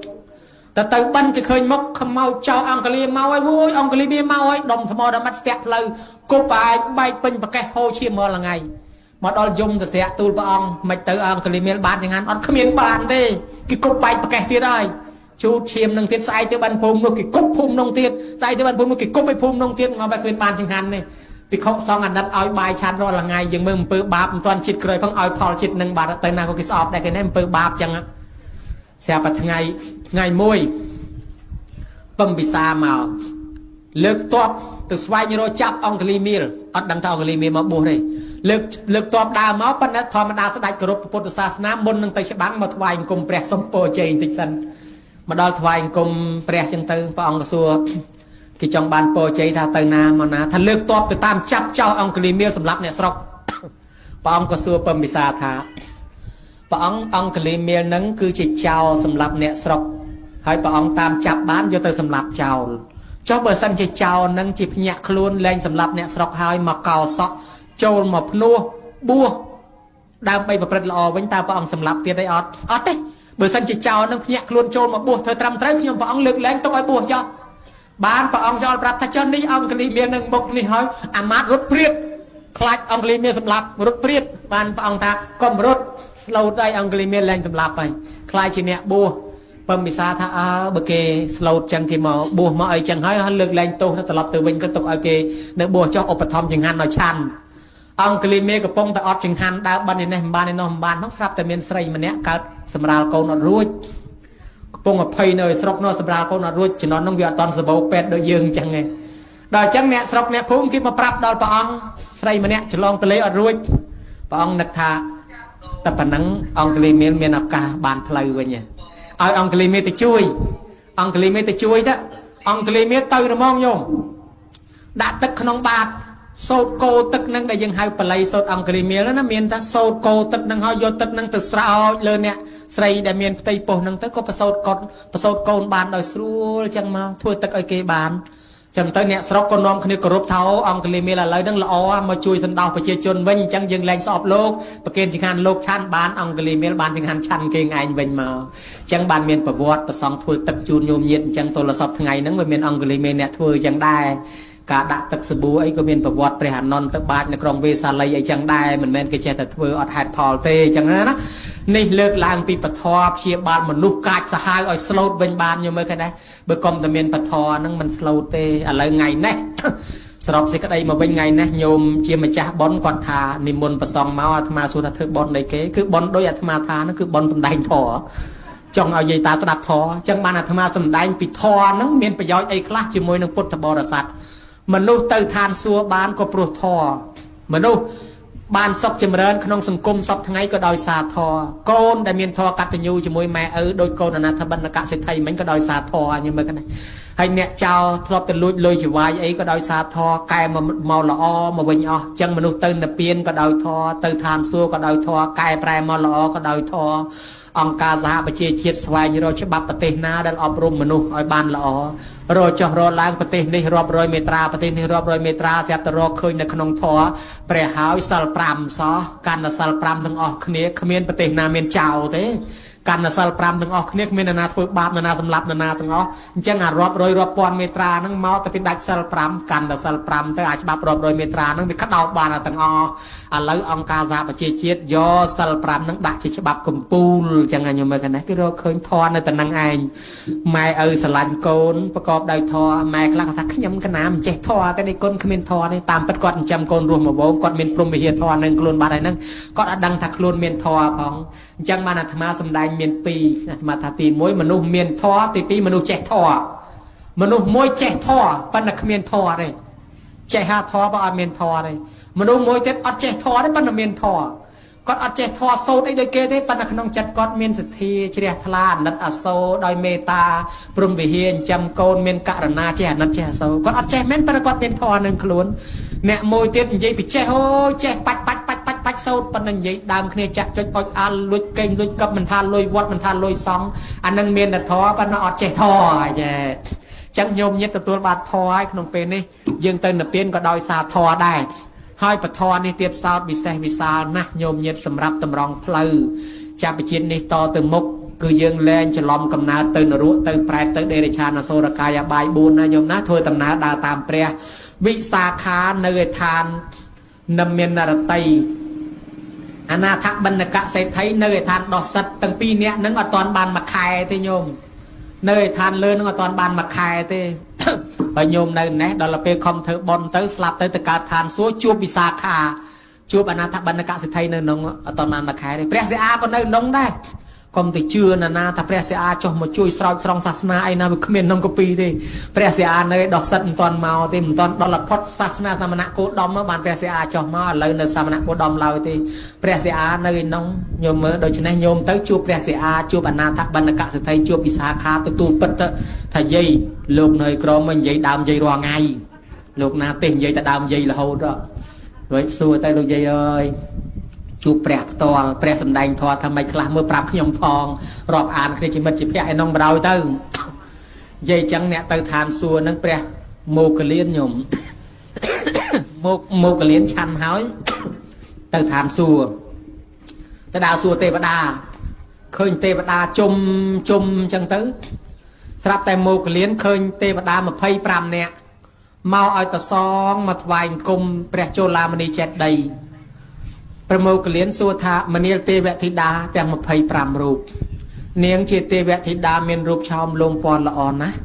ទៅបិណ្ឌគេឃើញមកខ្មោចចោលអង្គលីមកហើយអូយអង្គលីមានមកហើយដុំថ្មដល់មាត់ស្ទាក់ផ្លូវគប់អាចបែកពេញប្រកេះហូរឈាមរាល់ថ្ងៃមកដល់យំទៅស្រាក់ទូលព្រះអង្គមិនទៅអង្គលីមានបានចង្ហាន់អត់គ្មានបានទេគេគប់បែកប្រកេះទៀតហើយជូតឈាមនឹងទៀតស្អែកទៅបានភូមិនោះគេគប់ភូមិនោះទៀតស្អែកទៅបានភូមិនោះគេគប់ឲ្យភូមិនោះទៀតងល់បែគ្មានបានចង្ហាន់ទេពីខុសសងអាណិតឲ្យបាយឆាន់រាល់ថ្ងៃយើងមើលអំពើបាបមិនទាន់ចិត្តក្រោយផងឲ្យផលចិត្តនឹងបាទទៅណាក៏គេស្អប់ដែរគេនេះអំពើបាបចឹងស្រាប់តែថ្ងៃមួយពំពិសាមកលើកតបទៅស្វែងរកចាប់អង្គលីមីលអត់ដឹងថាអង្គលីមីលមកបួសទេលើកតបដើរមកប៉ុន្តែធម្មតាស្ដេចគោរពពុទ្ធសាសនាមុននឹងទៅច្បាំងមកថ្វាយអង្គមព្រះសំពោជ័យបន្តិចសិនមកដល់ថ្វាយអង្គមព្រះចឹងទៅព្រះអង្គក៏សួរគេចង់បានពរជ័យថាទៅណាមកណាថាលើកតបទៅតាមចាប់ចោលអង្គលីមីលសម្រាប់អ្នកស្រុកព្រះអង្គក៏សួរពំពិសាថាព្រះអង្គលីមីលនឹងគឺជាចោលសម្រាប់អ្នកស្រុកហើយព្រះអង្គតាមចាប់បានយកទៅសម្លាប់ចោលចុះបើសិនជាចោលនឹងជាភ្ញាក់ខ្លួនលែងសម្លាប់អ្នកស្រុកហើយមកកោសក់ចូលមកភ្នោះបួសដើម្បីប្រព្រឹត្តល្អវិញតើព្រះអង្គសម្លាប់ទៀតទេអត់ទេបើសិនជាចោលនឹងភ្ញាក់ខ្លួនចូលមកបួសធ្វើត្រឹមត្រូវខ្ញុំព្រះអង្គលើកលែងទុកឲ្យបួសចោលបានព្រះអង្គចូលប្រាប់ថាចុះនេះអង្គលីមាននឹងមុខនេះហើយអាមាត្យរត់ព្រាតខ្លាចអង្គលីមានសម្លាប់រត់ព្រាតបានព្រះអង្គថាកុំរត់ស្លូតឲ្យអង្គលីមានលែងសម្លាប់ហើយខ្លាចជាអ្នកបួសពំពិសាថាបើគេស្លូតចឹងគេមកបួសមកអីចឹងហើយលើកលែងទោសត្រឡប់ទៅវិញក៏ទុកឲ្យគេនៅបួសចុះឧបត្ថម្ភចង្ហាន់ឲ្យឆាន់អង្គលីមេកំពុងតែអត់ចង្ហាន់ដើរបិណ្ឌនេះមិនបានឯនោះមិនបាននោះស្រាប់តែមានស្រីម្នាក់កើតសម្រាលកូនអត់រួចកំពុង20នៅស្រុកនោះសម្រាលកូនអត់រួចជំនាន់នោះវាអត់តន់សបោពេទ្យដូចយើងចឹងឯងដល់ចឹងអ្នកស្រុកអ្នកភូមិគេមកប្រាប់ដល់ព្រះអង្គស្រីម្នាក់ឆ្លងទលេអត់រួចព្រះអង្គនឹកថាតែប៉ុណ្ណឹងអង្គលីមានឱកាសបានផ្លូវវិញ ឲ្យអង្គលីមេទៅជួយអង្គលីមេទៅជួយទៅអង្គលីមេទៅរមងញោមដាក់ទឹកក្នុងបាតសោតគោទឹកនឹងដែលយើងហៅបល័យសោតអង្គលីមេណាមានតែសោតគោទឹកនឹងហើយយកទឹកនឹងទៅស្រោចលើអ្នកស្រីដែលមានផ្ទៃពោះនឹងទៅក៏ប្រសោតកត់ប្រសោតកូនបានដោយស្រួលចឹងមកធ្វើទឹកឲ្យគេបានចឹងទៅអ្នកស្រុកក៏នាំគ្នាគោរពថាអង្គលីមេឥឡូវហ្នឹងល្អមកជួយសន្តោសប្រជាជនវិញអញ្ចឹងយើងលែងស្អប់លោកប្រគេនចង្ហាន់លោកឆាន់បានអង្គលីមេបានចង្ហាន់ឆាន់គេឯងវិញមកអញ្ចឹងបានមានប្រវត្តិប្រសងធ្វើទឹកជូនញោមញាតអញ្ចឹងទល់សពថ្ងៃហ្នឹងវាមានអង្គលីមេអ្នកធ្វើអញ្ចឹងដែរការដាក់ទឹកសាប៊ូអីក៏មានប្រវត្តិព្រះអានន្ទទៅបាចនៅក្រុងវេសាលីអីចឹងដែរមិនមែនគេចេះតែធ្វើអត់ហេតុផលទេអញ្ចឹងណានេះលើកឡើងពីពធព្យាបាលមនុស្សកាចសាហាវឲ្យស្លូតវិញបានញោមមើលឃើញដែរបើកុំតែមានពធហ្នឹងមិនស្លូតទេឥឡូវថ្ងៃនេះសរុបសេចក្តីមកវិញថ្ងៃនេះញោមជាម្ចាស់ប៉ុនគាត់ថានិមន្តប្រសងមកអាត្មាសួរថាធ្វើប៉ុនអីគេគឺប៉ុនដោយអាត្មាថាហ្នឹងគឺប៉ុនសំដែងធម៌ចង់ឲ្យយាយតាស្ដាប់ធម៌អញ្ចឹងបានអាត្មាសំដែងពីធម៌ហ្នឹងមានប្រយោជន៍អីខ្លះជាមួយនឹងពុទ្ធបរិស័ទមនុស្សទៅឋានសួគ៌បានក៏ព្រោះធម៌មនុស្សបានសុខចម្រើនក្នុងសង្គមសពថ្ងៃក៏ដោយសារធម៌កូនដែលមានធម៌កតញ្ញូជាមួយម៉ែឪដោយកូនអនាថបណ្ឌកសិទ្ធិមិញក៏ដោយសារធម៌ញមើលกันហើយអ្នកចោលធ្លាប់ទៅលួចលុយជាវាយអីក៏ដោយសារធម៌កែមកល្អមកវិញអស់អញ្ចឹងមនុស្សទៅនិព្វានក៏ដោយធម៌ទៅឋានសួគ៌ក៏ដោយធម៌កែប្រែមកល្អក៏ដោយធម៌អង្គការសហប្រជាជាតិស្វែងរកច្បាប់ប្រទេសណាដែលអប់រំមនុស្សឲ្យបានល្អរកចោះរកឡើងប្រទេសនេះរាប់រយមេត្រាប្រទេសនេះរាប់រយមេត្រាស្រាប់តែរកឃើញនៅក្នុងធម៌ព្រះហើយសិល5សោះកាន់តែសិល5ទាំងអស់គ្នាគ្មានប្រទេសណាមានចោលទេកាន់តែសិល5ទាំងអស់គ្នាគ្មាននរណាធ្វើបាបនរណាសម្លាប់នរណាទាំងអស់អញ្ចឹងអារាប់រយរាប់ពាន់មេត្រាហ្នឹងមកតែពីដាច់សិល5កាន់តែសិល5ទៅអាច្បាប់រាប់រយមេត្រាហ្នឹងវាក្តោបបានទាំងអស់ឥឡូវអង្គការសហប្រជាជាតិយកសិល5ហ្នឹងដាក់ជាច្បាប់កម្ពុជាអញ្ចឹងខ្ញុំមើលกันណាគេរកឃើញធម៌នៅតែនឹងឯងម៉ែឪស្រឡាញ់កូនប្រកបដោយធម៌ម៉ែខ្លះគាត់ថាខ្ញុំកណាមិនចេះធម៌តែនេះកូនគ្មានធម៌ទេតាមពិតគាត់ចិញ្ចឹមកូនរស់មកវងគាត់មានព្រហ្មវិហារធម៌នឹងខ្លួនបាត់ហើយហ្នឹងគាត់អត់ដឹងថាខ្លួនមានធម៌ផងអញ្ចឹងបានអាត្មាសម្ដែងមាន2អាត្មាថាទី1មនុស្សមានធម៌ទី2មនុស្សចេះធម៌មនុស្សមួយចេះធម៌ប៉ុន្តែគ្មានធម៌ទេចេះហាធម៌បើអត់មានធម៌ទេមនុស្សមួយទៀតអត់ចេះធម៌ទេប៉ុន្តែមានធម៌គាត់អត់ចេះធម៌សូត្រអីដូចគេទេប៉ុន្តែក្នុងចិត្តគាត់មានសទ្ធាជ្រះថ្លាអាណិតអាសូរដោយមេត្តាព្រហ្មវិហារចាំកូនមានករណាចេះអាណិតចេះអាសូរគាត់អត់ចេះមែនប៉ុន្តែគាត់មានធម៌នឹងខ្លួនអ្នកមួយទៀតនិយាយពីចេះអូចេះបាច់សូត្រប៉ុន្តែនិយាយដើមគ្នាចាក់ចុចអុចអាលលួចកេងលួចកប់មិនថាលុយវត្តមិនថាលុយសង់អានឹងមានតែធម៌ប៉ុន្តែអត់ចេះធម៌ចេះចឹងញោមញាតទទួលបានធម៌ហើយក្នុងពេលនេះយើងទៅនិព្វានក៏ដោយសារធម៌ដែរហើយពធនេះទៀតសោតវិសេសវិសាលណាស់ញោមញាតសម្រាប់តម្រង់ផ្លូវចាប់វិជាតិនេះតទៅមុខគឺយើងលែងច្រឡំកំណើតទៅនរកទៅប្រែតទៅដេរឆានអសូរកាយបាយ4ណាញោមណាធ្វើដំណើរដើរតាមព្រះវិសាខានៅឯឋាននិមមានរតីអនាថបណ្ឌកសេដ្ឋីនៅឯឋានដោះសិតទាំងពីរនាក់ហ្នឹងអត់ទាន់បានមួយខែទេញោមនៅឯឋានលើហ្នឹងអត់ទាន់បានមួយខែទេហើយញោមនៅនេះដល់ពេលខំធ្វើបន់ទៅស្លាប់ទៅកើតឋានសួគ៌ជួបវិសាខាជួបអនាថបណ្ឌកសេដ្ឋីនៅក្នុងអត់ទាន់បានមួយខែទេព្រះសិអាក៏នៅក្នុងដែរកុំទៅជឿណានាថាព្រះសិអាចុះមកជួយស្រោចស្រង់សាសនាអីណាវាគ្មានក្នុងកពីទេព្រះសិអានៅដោះសិតមិនទាន់មកទេមិនទាន់ដល់ផុតសាសនាសមណៈគោដមបានព្រះសិអាចុះមកឥឡូវនៅសមណៈគោដមឡើយទេព្រះសិអានៅឯនោះញោមមើលដូច្នេះញោមទៅជួបព្រះសិអាជួបអនាថបណ្ឌកសេដ្ឋីជួបវិសាខាទទួលពិតទៅថាយាយលោកនៅក្រមនិយាយដើមនិយាយរាល់ថ្ងៃលោកណាទេនិយាយតែដើមនិយាយរហូតរួចសួរទៅលោកយាយអើយជួបព្រះផ្ទាល់ព្រះសម្ដែងធម៌ថាម៉េចខ្លះមើលប្រាប់ខ្ញុំផងរាប់អានគ្នាជាមិត្តជាភក្តិឯនោះបដ ாய் ទៅនិយាយចឹងអ្នកទៅឋានសួគ៌នឹងព្រះមោគលានញោមមោគលានឆាន់ហើយទៅឋានសួគ៌ទៅដើរសួរទេវតាឃើញទេវតាជុំចឹងទៅស្រាប់តែមោគលានឃើញទេវតា25នាក់មកឲ្យតសងមកថ្វាយអង្គមព្រះជូឡាមនីចេតិយព្រះមោគលានសួរថាមនាលទេវធីតាទាំង25រូបនាងជាទេវធីតាមានរូបឆោមលោមពណ៌ល្អណាស់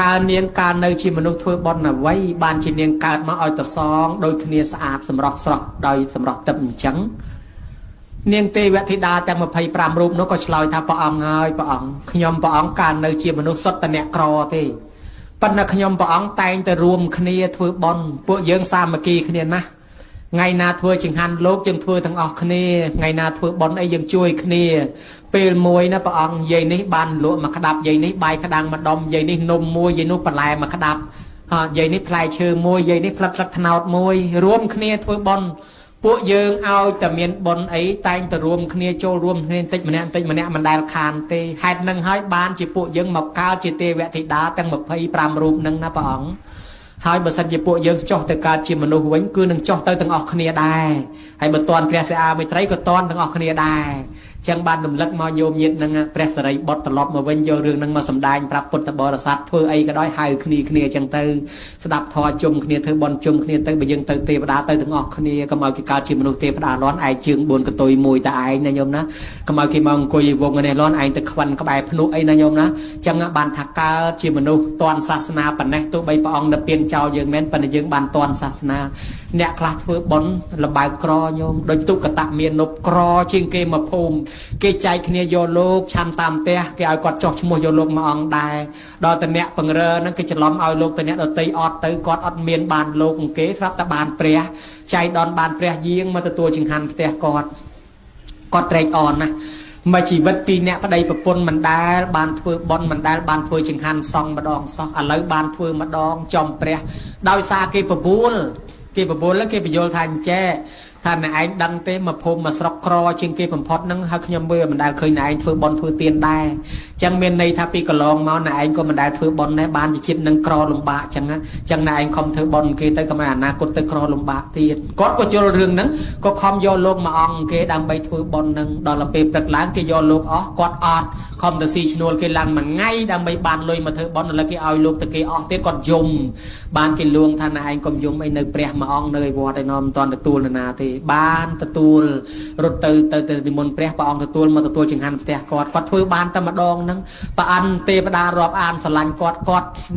តើនាងកាលនៅជាមនុស្សធ្វើបុណ្យអ្វីបានជានាងកើតមកឲ្យតសងដោយគ្នាស្អាតសម្រស់ស្រស់ដោយសម្រស់ទឹកអញ្ចឹងនាងទេវធីតាទាំង25រូបនោះក៏ឆ្លើយថាព្រះអង្គហើយព្រះអង្គខ្ញុំព្រះអង្គកាលនៅជាមនុស្សសុទ្ធតែអ្នកក្រទេប៉ុន្តែខ្ញុំព្រះអង្គតែងតែរួមគ្នាធ្វើបុណ្យពួកយើងសាមគ្គីគ្នាណាស់ ngày na thưa chừng han lốp chừng thưa thằng ọc khné ngày na thưa bón ấy dừng chui khné pê môi nó bọn dây ní ban lụa mà đạp dây ní bay khá đang mà đom dây ní nôm môi dây nút lại mà đạp dây ní plai chơ môi dây ní plật lật thnào môi rôm khné thưa bónពួកយើងឲ្យតែមានបុណ្យអីតែងតែរួមគ្នាចូលរួមគ្នាបន្តិចម្នាក់មិនដែលខានទេហេតុនឹងហើយបានជាពួកយើងមកកើតជាទេវធីតាទាំង25រូបនឹងណាព្រះអង្គហើយបើសិនជាពួកយើងចោះទៅកើតជាមនុស្សវិញគឺនឹងចោះទៅទាំងអស់គ្នាដែរហើយបើតាន់ព្រះសិអាមេត្រីក៏តាន់ទាំងអស់គ្នាដែរចឹងបានរំលឹកមកញោមញាតិនឹងព្រះសរិបុត្រត្រឡប់មកវិញយករឿងនឹងមកសម្ដែងប្រាប់ពុទ្ធបរិស័ទធ្វើអីក៏ដោយហៅគ្នាចឹងទៅស្ដាប់ធម៌ជុំគ្នាធ្វើបន់ជុំគ្នាទៅបើយើងទៅទេវតាទៅទាំងអស់គ្នាកុំឲ្យគេកើតជាមនុស្សទេវតាលាន់ឯងជើង4កតុយមួយតែឯងណាញោមណាកុំឲ្យគេមកអង្គុយវងនេះលាន់ឯងទៅខ្វិនក្បែរភ្នក់អីណាញោមណាចឹងបានថាកើតជាមនុស្សតន់សាសនាប៉ុណ្ណេះទោះបីព្រះអង្គនៅពៀនចោលយើងមែនប៉ុន្តែយើងបានតន់សាសនាអ្នកខ្លះធ្វើបន់លបើកក្រញោមដូចទុកតៈមាននប់ក្រជាងគេមកភូមិគេចែកគ្នាយកលោកឆាន់តាមផ្ទះគេឲ្យគាត់ចោះឈ្មោះយកលោកមួយអង្គដែរដល់តែអ្នកបង្រើហ្នឹងគេច្រឡំឲ្យលោកទៅអ្នកដតីអត់ទៅគាត់អត់មានបានលោកគេស្រាប់តែបានព្រះចៃដនបានព្រះយាងមកទទួលចង្ហាន់ផ្ទះគាត់ត្រេកអរណាស់មកជីវិតពីអ្នកប្តីប្រពន្ធមិនដែលបានធ្វើបន់មិនដែលបានធ្វើចង្ហាន់សង់ម្ដងសោះឥឡូវបានធ្វើម្ដងចំព្រះដោយសារគេបបួលគេបញ្យល់ថាអញ្ចេះថាអ្នកឯងដឹងទេមកភូមិមកស្រុកក្រជាងគេបំផុតហ្នឹងហើយខ្ញុំមើលមិនដែលឃើញអ្នកឯងធ្វើបន់ធ្វើទៀនដែរអញ្ចឹងមានន័យថាពីកន្លងមកអ្នកឯងក៏មិនដែលធ្វើបន់ដែរបានជាជាតិនឹងក្រលំបាកអញ្ចឹងអ្នកឯងខំធ្វើបន់គេទៅក៏មិនអនាគតទៅក្រលំបាកទៀតគាត់ក៏យល់រឿងហ្នឹងក៏ខំយកលោកមួយអង្គគេដើម្បីធ្វើបន់ហ្នឹងដល់ទៅពេលព្រឹកឡើងគេយកលោកអស់គាត់អត់ខំទៅស៊ីឈ្នួលគេឡើងមួយថ្ងៃដើម្បីបានលុយមកធ្វើបន់ឥឡូវគេឲ្យលោកទៅគេអស់ទៀតគាត់យំបានគេលួងថាអ្នកឯងកុំយំអីនៅព្រះមួយអង្គនៅឯវត្តឯនោះមិនទាន់ទទួលនរណាទេបានទទួលរត់ទៅនិមន្តព្រះអង្គទទួលមកទទួលចង្ហាន់ផ្ទះគាត់ធ្វើបានតែម្ដងហ្នឹងប្រអិនទេវតារាប់អានស្រឡាញ់គាត់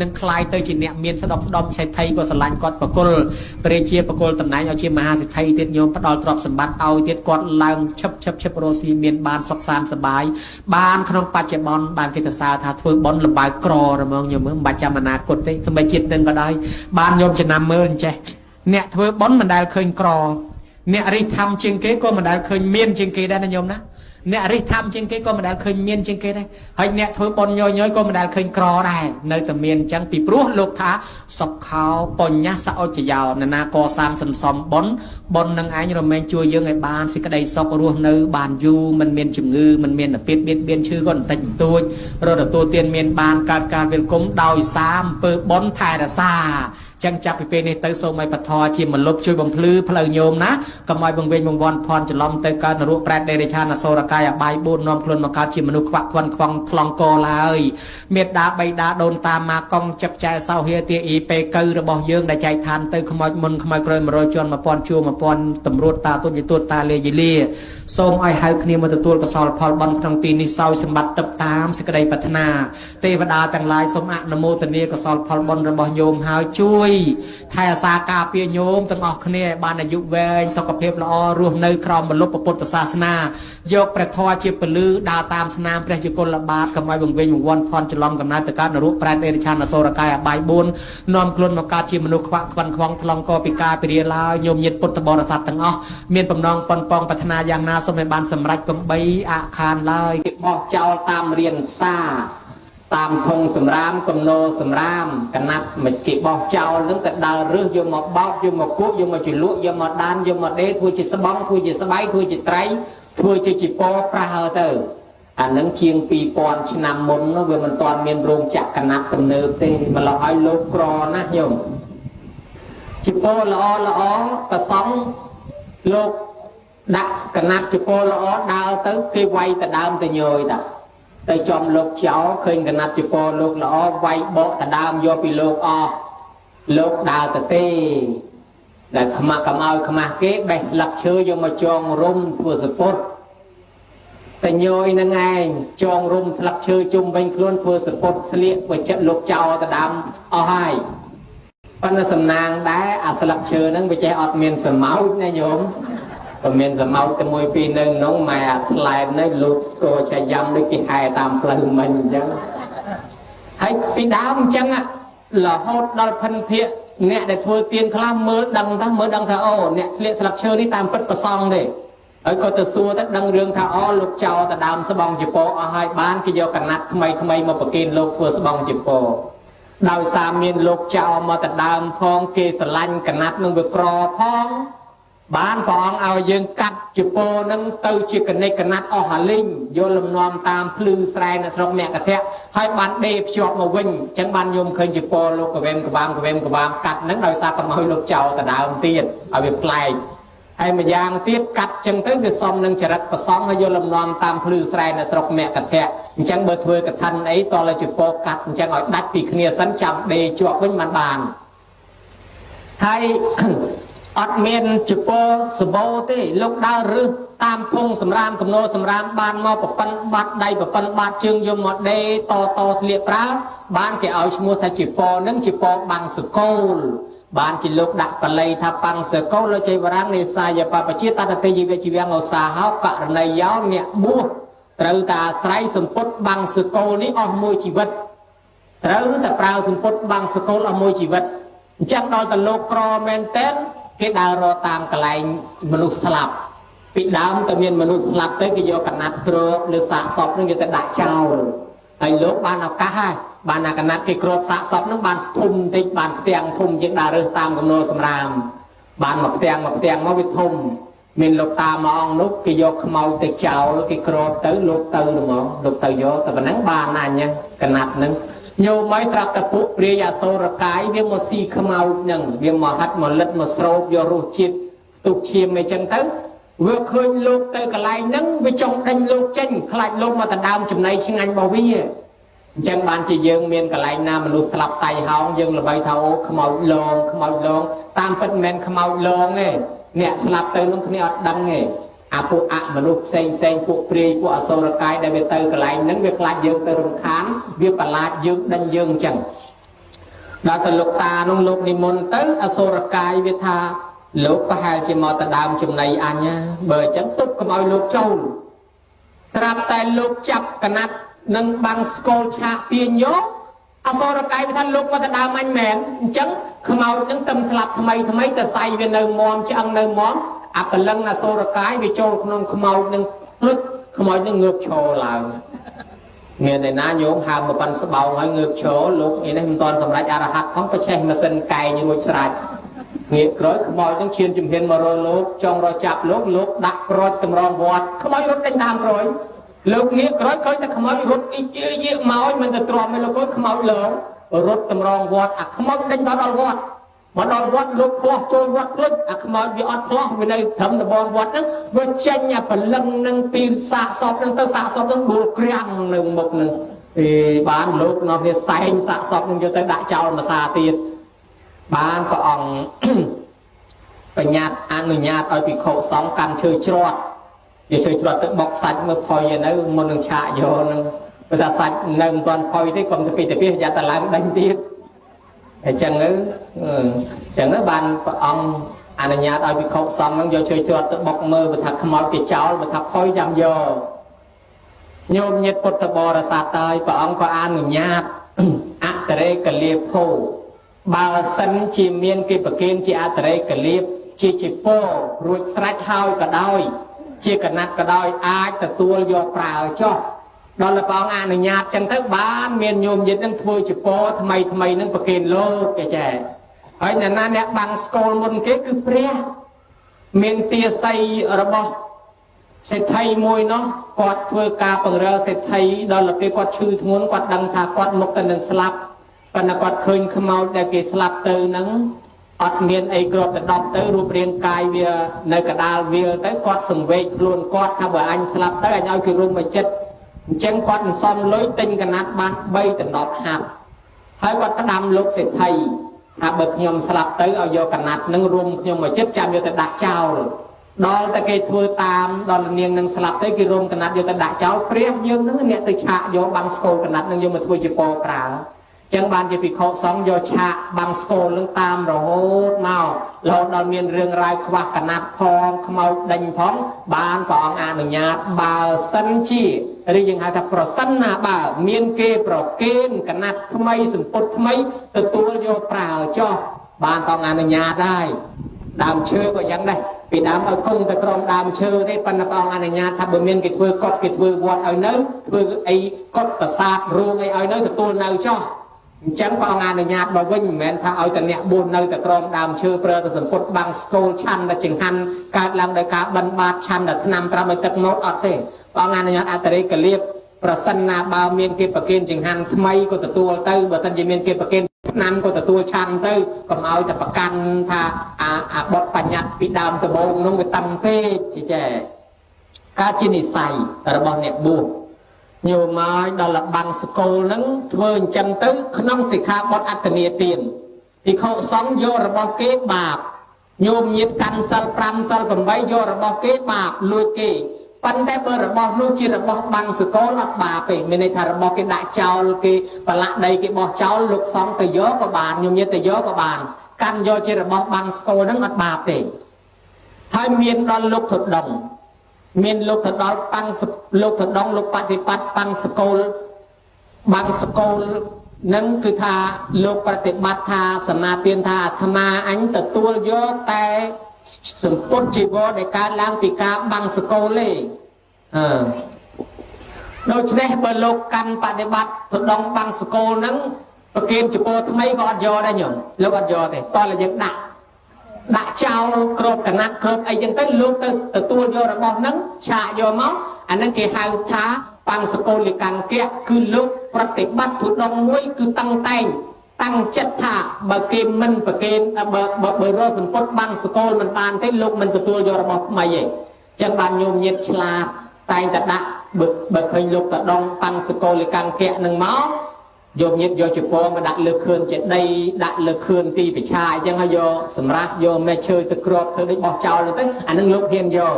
នឹងคล้ายទៅជាអ្នកមានស្ដុកស្ដំសេដ្ឋីក៏ស្រឡាញ់គាត់បកុលព្រះជាបកុលតំណែងឲ្យជាមហាសេដ្ឋីទៀតញោមផ្ដល់ទ្រព្យសម្បត្តិឲ្យទៀតគាត់ឡើងឈឹបរស់ស៊ីមានបានសុខសាន្តសប្បាយបានក្នុងបច្ចុប្បន្នបានគេទៅសារថាធ្វើបន់លំបើកក្ររហ្មងញោមមិនបាច់ចាំអនាគតទេសម្រាប់ជាតិនឹងក៏ដោយបានញោមចំណាំមើលអញ្ចេះអ្នកធ្វើបន់មិនដែលឃើញក្រអ្នករិះធម្មជាងគេក៏មិនដែលឃើញមានជាងគេដែរណាញោមណាអ្នករិះធម្មជាងគេក៏មិនដែលឃើញមានជាងគេដែរហើយអ្នកធ្វើបន់ញយក៏មិនដែលឃើញក្រដែរនៅតែមានអញ្ចឹងពីព្រោះលោកថាសុខោបញ្ញសអុចយោនរណាកសាងសន្សំបន់នឹងឯងរមែងជួយយើងឲ្យបានសេចក្តីសុខរស់នៅបានយូរមិនមានជំងឺមិនមានអាពាធបៀតបៀនឈឺក៏បន្តិចបន្តួចរត់ទទួលទានមានបានកើតការវិលគុំដោយសារអំពើបន់ថែរក្សាចឹងចាប់ពីពេលនេះទៅសូមឲ្យបធរជាមលុបជួយបំភ្លឺផ្លូវញោមណាកុំឲ្យបង្វេងបង្វាន់ភ័ន្តច្រឡំទៅកើតនរកប្រែតដេរឆានអសូរកាយអបាយ4នាំខ្លួនមកកើតជាមនុស្សខ្វាក់ខ្វាន់ខ្វងថ្លង់កឡើយមេត្តាបៃតាដូនតាម៉ាកុងចឹកចែសោហេទាអ៊ីពេកៅរបស់យើងដែលចែកឋានទៅខ្មោចមុនខ្មោចក្រោយ100ជាន់1000ជួរ1000តម្រួតតាទុនយទួតតាលេយីលាសូមឲ្យហៅគ្នាមកទទួលកសលផលបន់ក្នុងទីនេះសោយសម្បត្តិទឹកតាមសេចក្តីប្រាថ្នាទេវតាទាំងឡាយសូមអនុមោទនាកសលផលបន់របស់ញោមហើយជួយថែអាសាការពារញោមទាំងអស់គ្នាបានអាយុវែងសុខភាពល្អរស់នៅក្រោមម្លប់ពុទ្ធសាសនាយកព្រះធម៌ជាពលឺដើរតាមស្នាមព្រះជាគុលបាតកុំឲ្យបង្វេងបង្វាន់ភ័ន្តច្រឡំកំណើតទៅកើតនរកប្រែតដេរឆានអសូរកាយអបាយ4នាំខ្លួនមកកើតជាមនុស្សខ្វាក់ខ្វាន់ខ្វងថ្លង់កពិការពិរាឡើយញោមញាតពុទ្ធបរិស័ទទាំងអស់មានបំណងប៉ុនប៉ងប្រាថ្នាយ៉ាងណាសូមឲ្យបានសម្រេចកំបីអខានឡើយគេបោះចោលតាមរៀនផ្សារតាមធុងសម្រាមកំណោសម្រាមកណាត់មិនគេបោះចោលនឹងទៅដើររើសយកមកបោកយកមកគួបយកមកជលក់យកមកដានយកមកដេរធ្វើជាស្បង់ធ្វើជាស្បៃធ្វើជាត្រៃធ្វើជាជីពប្រះទៅអានឹងជាង2000ឆ្នាំមុនវាមិនទាន់មានរោងចក្រកណាត់ទំនើបទេមកឡោះឲ្យលោកក្រណាស់ញោមជីពល្អប្រសង់លោកដាក់កណាត់ជីពល្អដើរទៅគេវាយទៅដើមទៅញយតាទៅចំលោកចោលឃើញកណាត់ជាពណ៌លោកល្អវាយបកដដើមយកពីលោកអស់លោកដើរទៅទេដែលខ្មាស់កំឲ្យខ្មាស់គេបេះស្លឹកឈើយកមកចងរុំធ្វើសពុតតែញយនឹងឯងចងរុំស្លឹកឈើជុំវិញខ្លួនធ្វើសពុតស្លៀកបើចិត្តលោកចោលដដើមអស់ហើយប៉ុន្តែសំណាងដែរអាស្លឹកឈើហ្នឹងវាចេះអត់មានសម្ោចណាញោមក៏មានសម្ោចតែមួយពីរនៅក្នុងម៉ែអាផ្លែនេះលូតស្គរឆាយ៉ាំដូចគេហែតាមផ្លូវមិញអញ្ចឹងហើយពីដើមអញ្ចឹងរហូតដល់ភិនភាក អ្នកដែលធ្វើទៀនខ្លះមើលដឹងថាអូអ្នកស្លៀកស្លឹកឈើនេះតាមពិតប្រសងទេហើយក៏ទៅសួរទៅដឹងរឿងថាអូលោកចោលទៅដើមស្បង់ជប៉ុនអស់ហើយបានគេយកកណាត់ថ្មីមកប្រគេនលោកធ្វើស្បង់ជប៉ុនដោយសារមានលោកចោលមកទៅដើមផងគេស្រឡាញ់កណាត់នឹងវាក្រផងបានព្រះអង្គឲ្យយើងកាត់ជប៉ុននឹងទៅជាកណិតកណាត់អស់អាលីងយកលំនាំតាមភ្លឺស្រែនៅស្រុកអ្នកកធៈហើយបានដេភ្ជាប់មកវិញអញ្ចឹងបានយំឃើញជប៉ុនលោកកវេមកបាមកាត់នឹងដោយសារកុំឲ្យលោកចោលទៅដើមទៀតឲ្យវាប្លែកហើយម្យ៉ាងទៀតកាត់ចឹងទៅវាសមនឹងចរិតប្រសងហើយយកលំនាំតាមភ្លឺស្រែនៅស្រុកមគ្គធៈអញ្ចឹងបើធ្វើកថាអីតលជប៉ុនកាត់អញ្ចឹងឲ្យដាច់ពីគ្នាសិនចាំដេជាប់វិញបានហើយអត់មានជប៉ុនសបោទេលោកដើររឹសតាមធុងសម្រាមកំណោសម្រាមបានមកប្រប៉ិនបាត់ដៃប្រប៉ិនបាត់ជើងយកមកដេតស្លៀកប្រើបានគេឲ្យឈ្មោះថាជប៉ុននឹងជប៉ុនបាំងសកូលបានជាលោកដាក់បល័យថាបាំងសកូលលោកជ័យវរាំងនេសាយបបជាតតតិជីវជីវៈឧស្សាហកករណីយោអ្នកបួសត្រូវតែអាស្រ័យសម្ពុតបាំងសកូលនេះអស់មួយជីវិតត្រូវតែប្រើសម្ពុតបាំងសកូលអស់មួយជីវិតអញ្ចឹងដល់តែលោកក្រមែនតើគេដើររកតាមកន្លែងមនុស្សស្លាប់ពីដើមតែមានមនុស្សស្លាប់ទៅគេយកកណាត់គ្របលើសាកសពនឹងយកទៅដាក់ចោលហើយលោកបានឱកាសហើយបានអាកណាត់គេគ្របសាកសពនឹងបានធំតិចបានផ្ទាំងធំជាងដើររើសតាមកំណោសម្រាមបានមកផ្ទាំងមកវាធំមានលោកតាមកអង្គនោះគេយកខ្មៅទៅចោលគេគ្របទៅលោកទៅហ្មងលោកទៅយកតែប៉ុណ្ណឹងបានណាអញ្ចឹងកណាត់នឹងញោមឲ្យស្រាប់តែពួកព្រាយអសូរកាយវាមកស៊ីខ្មៅនឹងវាមកហាត់មកលិតមកស្រោបយករសជាតិផ្ទុកឈាមអីចឹងទៅវាឃើញលោកទៅកន្លែងហ្នឹងវាចង់ដេញលោកចេញខ្លាចលោកមកដណ្ដើមចំណីឆ្ងាញ់របស់វាអញ្ចឹងបានជាយើងមានកន្លែងណាមនុស្សស្លាប់តៃហោងយើងល្បីថាអូខ្មោចលងតាមពិតមិនមែនខ្មោចលងទេអ្នកស្លាប់ទៅនោះគ្នាអត់ដឹងទេអាពួកអមនុស្សផ្សេងពួកព្រាយពួកអសូរកាយដែលវាទៅកន្លែងហ្នឹងវាខ្លាចយើងទៅរំខានវាប្រឡាចយើងដេញយើងអញ្ចឹងដល់ទៅលោកតានោះលោកនិមន្តទៅអសូរកាយវាថាលោកប្រហែលជាមកទៅដើមចំណីអញបើអញ្ចឹងទប់កុំឲ្យលោកចូលស្រាប់តែលោកចាប់កណាត់នឹងបាំងស្គលឆាកទាញយកអសូរកាយវាថាលោកមកទៅដើមអញមែនអញ្ចឹងខ្មោចនឹងទឹមស្លាប់ថ្មីទៅសៃវានៅមមឆ្អឹងនៅមមអបលឹងអសូរកាយវាចូលក្នុងខ្មោចនឹងព្រឹកខ្មោចនឹងងើបឈរឡើងមានឯណាញោមហើមមកប៉ាន់ស្បោងហើយងើបឈរលោកអីនេះមិនទាន់សម្រេចអរហត្តផងប្រឆេះម៉ាស៊ីនកែងរួចស្រេចងាកក្រោយខ្មោចនឹងឈានជំហានមករកលោកចង់រកចាប់លោកដាក់ប្រូចតម្រងវត្តខ្មោចរត់ដេញតាមក្រោយលោកងាកក្រោយឃើញតែខ្មោចរត់អ៊ីយមកមិនទៅទ្រាំឯលោកខ្មោចលើរត់តម្រងវត្តអាខ្មោចដេញដល់វត្តមកដល់វត្តលោកផ្លោះចូលវត្តភ្លេចអាខ្មោចវាអត់ផ្លោះវានៅត្រឹមដបងវត្តហ្នឹងវាចេញអាព្រលឹងនឹងពីសាកសពហ្នឹងទៅសាកសពហ្នឹងដួលក្រាំងនៅមុខហ្នឹងបានលោកនាំគ្នាសែងសាកសពហ្នឹងយកទៅដាក់ចោលមួយសាទៀតបានព្រះអង្គបញ្ញត្តិអនុញ្ញាតឲ្យភិក្ខុសង្ឃកាន់ឈើច្រត់យកឈើច្រត់ទៅបុកសាច់មើលផុយឯនៅមុននឹងឆាកយកហ្នឹងបើថាសាច់នៅមិនទាន់ផុយទេកុំទៅពីយ៉ាតឡើងដេញទៀតអញ្ចឹងទៅបានព្រះអង្គអនុញ្ញាតឲ្យភិក្ខុសង្ឃនឹងយកឈើច្រត់ទៅបុកមើលបើថាខ្មោចគេចោលបើថាផុយចាំយកញោមញាតិពុទ្ធបរិស័ទហើយព្រះអង្គក៏អនុញ្ញាតអតរេកលាភោបើសិនជាមានគេប្រគេនជាអតរេកលាភជាជពោរួចស្រេចហើយក៏ដោយជាកណាត់ក៏ដោយអាចទទួលយកប្រើចោះដល់ព្រះអង្គអនុញ្ញាតចឹងទៅបានមានញោមញាតិនឹងធ្វើជពោថ្មីនឹងប្រគេនលោកគេចេះហើយអ្នកបាំងស្គលមុនគេគឺព្រះមានទាស័យរបស់សេដ្ឋីមួយនោះគាត់ធ្វើការបង្រើសេដ្ឋីដល់ពេលគាត់ឈឺធ្ងន់គាត់ដឹងថាគាត់មុខទៅនឹងស្លាប់ប៉ុន្តែគាត់ឃើញខ្មោចដែលគេស្លាប់ទៅនឹងអត់មានអីគ្របទៅដប់ទៅរូបរាងកាយវានៅកដាលវាលទៅគាត់សង្វេគខ្លួនគាត់ថាបើអញស្លាប់ទៅអញឲ្យគេរុំមកចិត្តអញ្ចឹងគាត់មិនសមលុយទិញកណាត់បាន3ដណ្ដប់ហាត់ហើយគាត់ផ្ដាំលោកសេដ្ឋីថាបើខ្ញុំស្លាប់ទៅឲ្យយកកណាត់នឹងរុំខ្ញុំមកចិត្តចាំយកទៅដាក់ចោលដល់តែគេធ្វើតាមដល់នាងនឹងស្លាប់ទៅគេរុំកណាត់យកទៅដាក់ចោលព្រះយើងនឹងអ្នកទៅឆាកយកបាំងស្គលកណាត់នឹងយកមកធ្វើជាពរប្រើចឹងបានជាភិក្ខុសង្ឃយកឆាកបាំងស្គលនឹងតាមរហូតមករហូតដល់មានរឿងរ៉ាវខ្វះកណាត់ផងខ្មោចដេញផងបានព្រះអង្គអនុញ្ញាតបើសិនជាឬយើងហៅថាប្រសិនណាបើមានគេប្រគេនកណាត់ថ្មីសម្ពុតថ្មីទទួលយកប្រើចោះ បានតងអនុញ្ញាតដែរដើមឈើក៏ចឹងដែរពីដើមឲ្យគុំទៅក្រោមដើមឈើទេប៉ុន្តែព្រះអង្គអនុញ្ញាតថាបើមានគេធ្វើកុដគេធ្វើវត្តឲ្យនៅធ្វើអីកុដប្រាសាទរូងអីឲ្យនៅទទួលនៅចោះអញ្ចឹងព្រះអង្គអនុញ្ញាតមកវិញមិនមែនថាឲ្យតែអ្នកបួននៅតែក្រោមដើមឈើប្រើទៅសម្ពុតបាំងស្គលឆាន់តែចង្ហាន់កើតឡើងដោយការបិណ្ឌបាតឆាន់តែឆ្នាំត្រាប់ដោយទឹកមកអត់ទេព្រះអង្គអនុញ្ញាតអត្តរិកលៀបប្រសិនណាបើមានគេប្រគេនចង្ហាន់ថ្មីក៏ទទួលទៅបើមិនមានគេប្រគេនឆ្នាំក៏ទទួលឆាន់ទៅកុំឲ្យតែប្រកាន់ថាអាបទបញ្ញត្តិពីដើមដំបូងនោះវាតាំងពេកចេះកើតជានិស័យរបស់អ្នកបួសញោមមកដល់លបាំងសកលហ្នឹងធ្វើអញ្ចឹងទៅក្នុងសិក្ខាបទអត្តនីទានភិក្ខុសង្ឃយករបស់គេបាបញោមញាតកាន់សិល5សិល8យករបស់គេបាបលួចគេប៉ុន្តែបើរបស់នោះជារបស់បាំងសកលអត់បាបទេមានន័យថារបស់គេដាក់ចោលគេប្រឡាក់ដីគេបោះចោលលោកសង្ឃទៅយកក៏បានញោមញាតទៅយកក៏បានកាន់យកជារបស់បាំងសកលហ្នឹងអត់បាបទេហើយមានដល់លោកធដងមានលោកទៅដល់បាំងលោកទៅដងលោកបដិបត្តិបាំងសកលបាំងសកលនឹងគឺថាលោកប្រតិបត្តិថាសមាទានថាអាត្មាអញទទួលយកតែសម្ពុតជីវរដែលកើតឡើងពីការបាំងសកលទេដូច្នេះបើលោកកាន់បដិបត្តិទៅដងបាំងសកលនឹងប្រគិនចំពោះថ្មីក៏អត់យកដែរញោមលោកអត់យកទេតោះតែយើងដាក់ចោលគ្របកណាត់គ្របអីចឹងទៅលោកទៅទទួលយករបស់ហ្នឹងឆាកយកមកអាហ្នឹងគេហៅថាបាំងសកលកង្គៈគឺលោកប្រតិបត្តិទុដងមួយគឺតាំងតែងតាំងចិត្តថាបើគេមិនប្រគេនបើរកសម្ពុតបាំងសកលមិនបានទេលោកមិនទទួលយករបស់ថ្មីទេចឹងបានញោមញាតឆ្លាតតែងតែដាក់បើឃើញលោកតដងបាំងសកលកង្គៈហ្នឹងមកយកញាតយកជប៉ុនមកដាក់លើខឿនចេដីដាក់លើខឿនទីពិឆាអញ្ចឹងហើយយកសម្រាប់យកមេឈើទៅគ្របធ្វើដូចបោះចោលទៅអានឹងលោកហ៊ានយក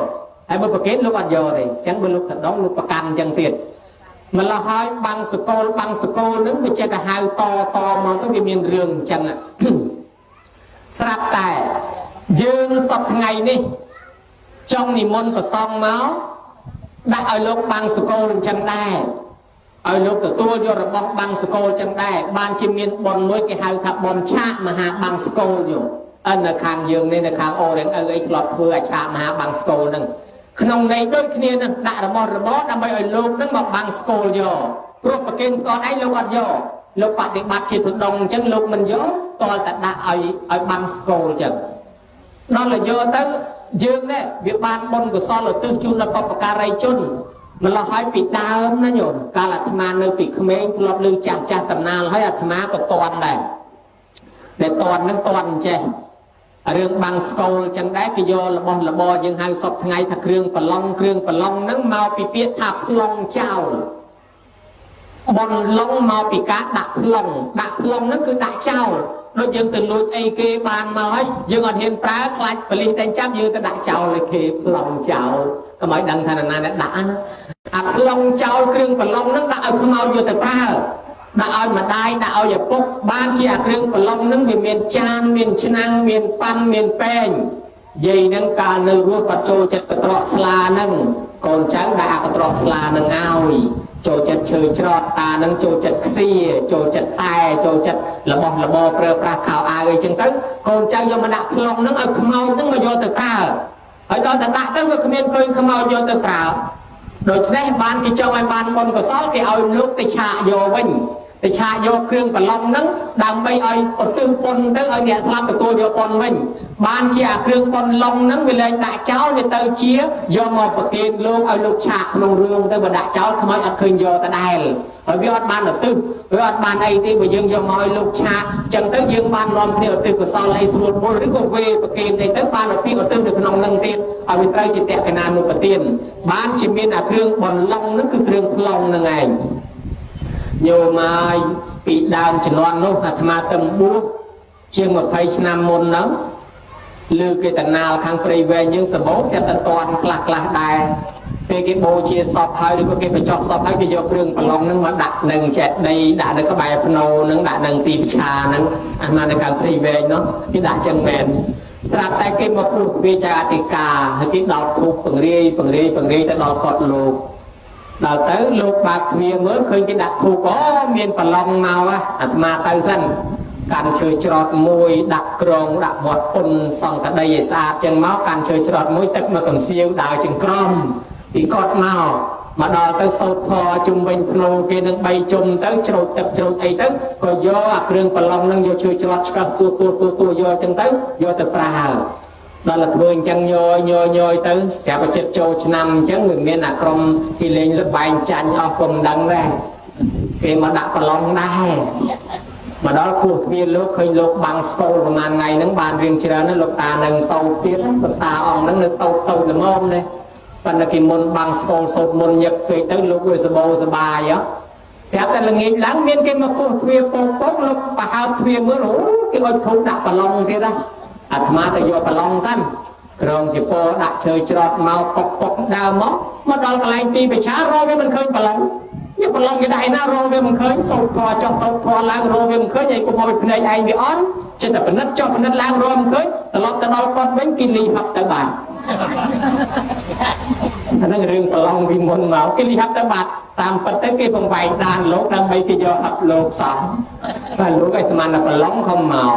ហើយបើប្រកេតលោកអត់យកទេអញ្ចឹងបើលោកកដងលោកប្រកាន់អញ្ចឹងទៀតម្ល៉េះហើយបាំងសកលនឹងវាចេះតែហៅតមកទៅវាមានរឿងអញ្ចឹងស្រាប់តែយើងសពថ្ងៃនេះចង់និមន្តប្រសងមកដាក់ឲ្យលោកបាំងសកលអញ្ចឹងដែរឲ្យលោកទទួលយករបស់បាំងសកលចឹងដែរបានជាមានប៉ុនមួយគេហៅថាប៉ុនឆាកមហាបាំងសកលយកនៅខាងយើងនេះនៅខាងអូររៀងអីធ្លាប់ធ្វើអាឆាកមហាបាំងសកលហ្នឹងក្នុងន័យដូចគ្នានឹងដាក់របស់ដើម្បីឲ្យលោកហ្នឹងមកបាំងសកលយកព្រោះប្រគេនផ្ទាល់ឯងលោកអត់យកលោកបដិបត្តិជាទុដងអញ្ចឹងលោកមិនយកតលតែដាក់ឲ្យបាំងសកលចឹងដល់តែយកទៅយើងនេះវាបានបុណ្យកុសលឧទ្ទិសជូនដល់បុព្វការីជនម្ល៉េះហើយពីដើមណាញោមកាលអាត្មានៅពីក្មេងធ្លាប់ឮចាស់តំណាលហើយអាត្មាក៏តន់ដែរតែតន់នឹងតន់ចេះរឿងបាំងស្កូលចឹងដែរគេយករបស់របរយើងហៅសពថ្ងៃថាគ្រឿងប្រឡងហ្នឹងមកពីពាក្យថាប្លង់ចោលបន្លងមកពីការដាក់ប្លង់ហ្នឹងគឺដាក់ចោលដូចយើងទៅលួចអីគេបានមកហើយយើងអត់ហ៊ានប្រើខ្លាចប៉ូលីសតែចាប់យើងទៅដាក់ចោលឲ្យគេប្លង់ចោលកុំឲ្យដឹងថាណាអ្នកដាក់ណាអាប្លង់ចោលគ្រឿងប្រឡងហ្នឹងដាក់ឲ្យខ្មោចយកទៅប្រើដាក់ឲ្យម្ដាយដាក់ឲ្យឪពុកបានជាអាគ្រឿងប្រឡងហ្នឹងវាមានចានមានឆ្នាំងមានប៉ាន់មានពេងយាយហ្នឹងកាលនៅរស់គាត់ចូលចិត្តកត្រកស្លាហ្នឹងកូនចៅដាក់អាកត្រកស្លាហ្នឹងឲ្យចូលចិត្តឈើច្រត់តានឹងចូលចិត្តខ្សៀចូលចិត្តតែចូលចិត្តរបស់របរប្រើប្រាស់ខោអាវអីចឹងទៅកូនចៅយកមកដាក់ខ្លងហ្នឹងឲ្យខ្មោចហ្នឹងមកយកទៅប្រើហើយដល់តែដាក់ទៅវាគ្មានឃើញខ្មោចយកទៅប្រើដូច្នេះបានគេចង់ឲ្យបានបុណ្យកុសលគេឲ្យលោកទៅឆាកយកវិញទៅឆាកយកគ្រឿងប្រឡងហ្នឹងដើម្បីឲ្យឧទ្ទិសបុណ្យទៅឲ្យអ្នកស្លាប់ទទួលយកបុណ្យវិញបានជាអាគ្រឿងបុណ្យឡុងហ្នឹងវាលែងដាក់ចោលវាទៅជាយកមកប្រគេនលោកឲ្យលោកឆាកក្នុងរឿងទៅបើដាក់ចោលខ្មោចអត់ឃើញយកទៅដែរហើយវាអត់បានឧទ្ទិសវាអត់បានអីទេបើយើងយកមកឲ្យលោកឆាកអញ្ចឹងទៅយើងបាននាំគ្នាឧទ្ទិសកុសលអីស្រួលបុលឬក៏វេប្រគេនអីទៅបានឧទ្ទិសនៅក្នុងហ្នឹងទៀតឲ្យវាត្រូវជាតក្កណានុបទានបានជាមានអាគ្រឿងបុណ្យឡុងហ្នឹងគឺគ្រឿងប្លង់ហ្នឹងឯងញោមមកពីដើមជំនាន់នោះអាត្មាទៅបួសជាង20ឆ្នាំមុនហ្នឹងលើគេតណាលខាងព្រៃវែងយើងសម្បូរស្រាប់តែតន់ខ្លះដែរពេលគេបូជាសពហើយឬក៏គេបញ្ចុះសពហើយគេយកគ្រឿងប្រឡងហ្នឹងមកដាក់នឹងចេតិយដាក់នៅក្បែរភ្នោហ្នឹងដាក់នឹងទីពិឆាហ្នឹងអាត្មានៅខាងព្រៃវែងនោះគេដាក់ចឹងមែនស្រាប់តែគេមកព្រោះវាចាអធិការហើយគេដោតធូបពង្រាយទៅដល់កត់លោកដល់ទៅលោកបាក់ទ្វារមើលឃើញគេដាក់ធូបអូមានប្រឡងមកអាត្មាទៅសិន កាន់ឈើច្រត់មួយដាក់ក្រងដាក់វត្តពុនសង្កដីឲ្យស្អាតចឹងមកកាន់ឈើច្រត់មួយទឹកមកកំសៀវដើរជាងក្រមពីកត់មកដល់ទៅសោតធរជុំវិញភ្នូគេនឹង3ជុំទៅច្រូចទឹកច្រូចអីទៅក៏យកអាគ្រឿងប្រឡងនឹងយកឈើច្រត់ឆ្កាប់ទួយកចឹងទៅយកទៅប្រើដល់តែធ្វើអញ្ចឹងញយទៅស្រាប់តែចិត្តចូលឆ្នាំអញ្ចឹងវាមានអាក្រុមគេលេងលបែងចាញ់អស់ពុំដឹងដែរគេមកដាក់ប្រឡងដែរមកដល់គោះទ្វារលោកឃើញលោកបាំងស្គលប្រហែលថ្ងៃហ្នឹងបានរៀងច្រើនណាស់លោកតានឹងតោទៀតលោកតាអង្គហ្នឹងនៅតូចល្មមនេះប៉ុន្តែគេមុនបាំងស្គលសូត្រមុនញឹកពេកទៅលោកវាសបោសបាយស្រាប់តែល្ងាចឡើងមានគេមកគោះទ្វារពកលោកប្រហើបទ្វារមើលអូគេឲ្យធូបដាក់ប្រឡងទៀតណាអាត្មាទៅយកប្រឡងសិនក្រងជាពោដាក់ឈើច្រត់មកពុកដើមមកដល់កន្លែងទីប្រឆារកវាមិនឃើញប្រឡងយកប្រឡងគេដាក់ឯណារកវាមិនឃើញសោតធေါ်ចុះសោតធေါ်ឡើងរកវាមិនឃើញឯងកុំឲ្យភ្នែកឯងវាអន់ចិត្តតែពិនិត្យចុះពិនិត្យឡើងរកមិនឃើញត្រឡប់ទៅដល់គាត់វិញគេលីហាប់ទៅបានអានឹងរឿងប្រឡងពីមុនមកគេលីហាប់ទៅបាត់តាមពិតទៅគេបង្វែងដានលោកដើម្បីគេយកហាប់លោកសោះតែលោកឲ្យស្មានតែប្រឡងខំមក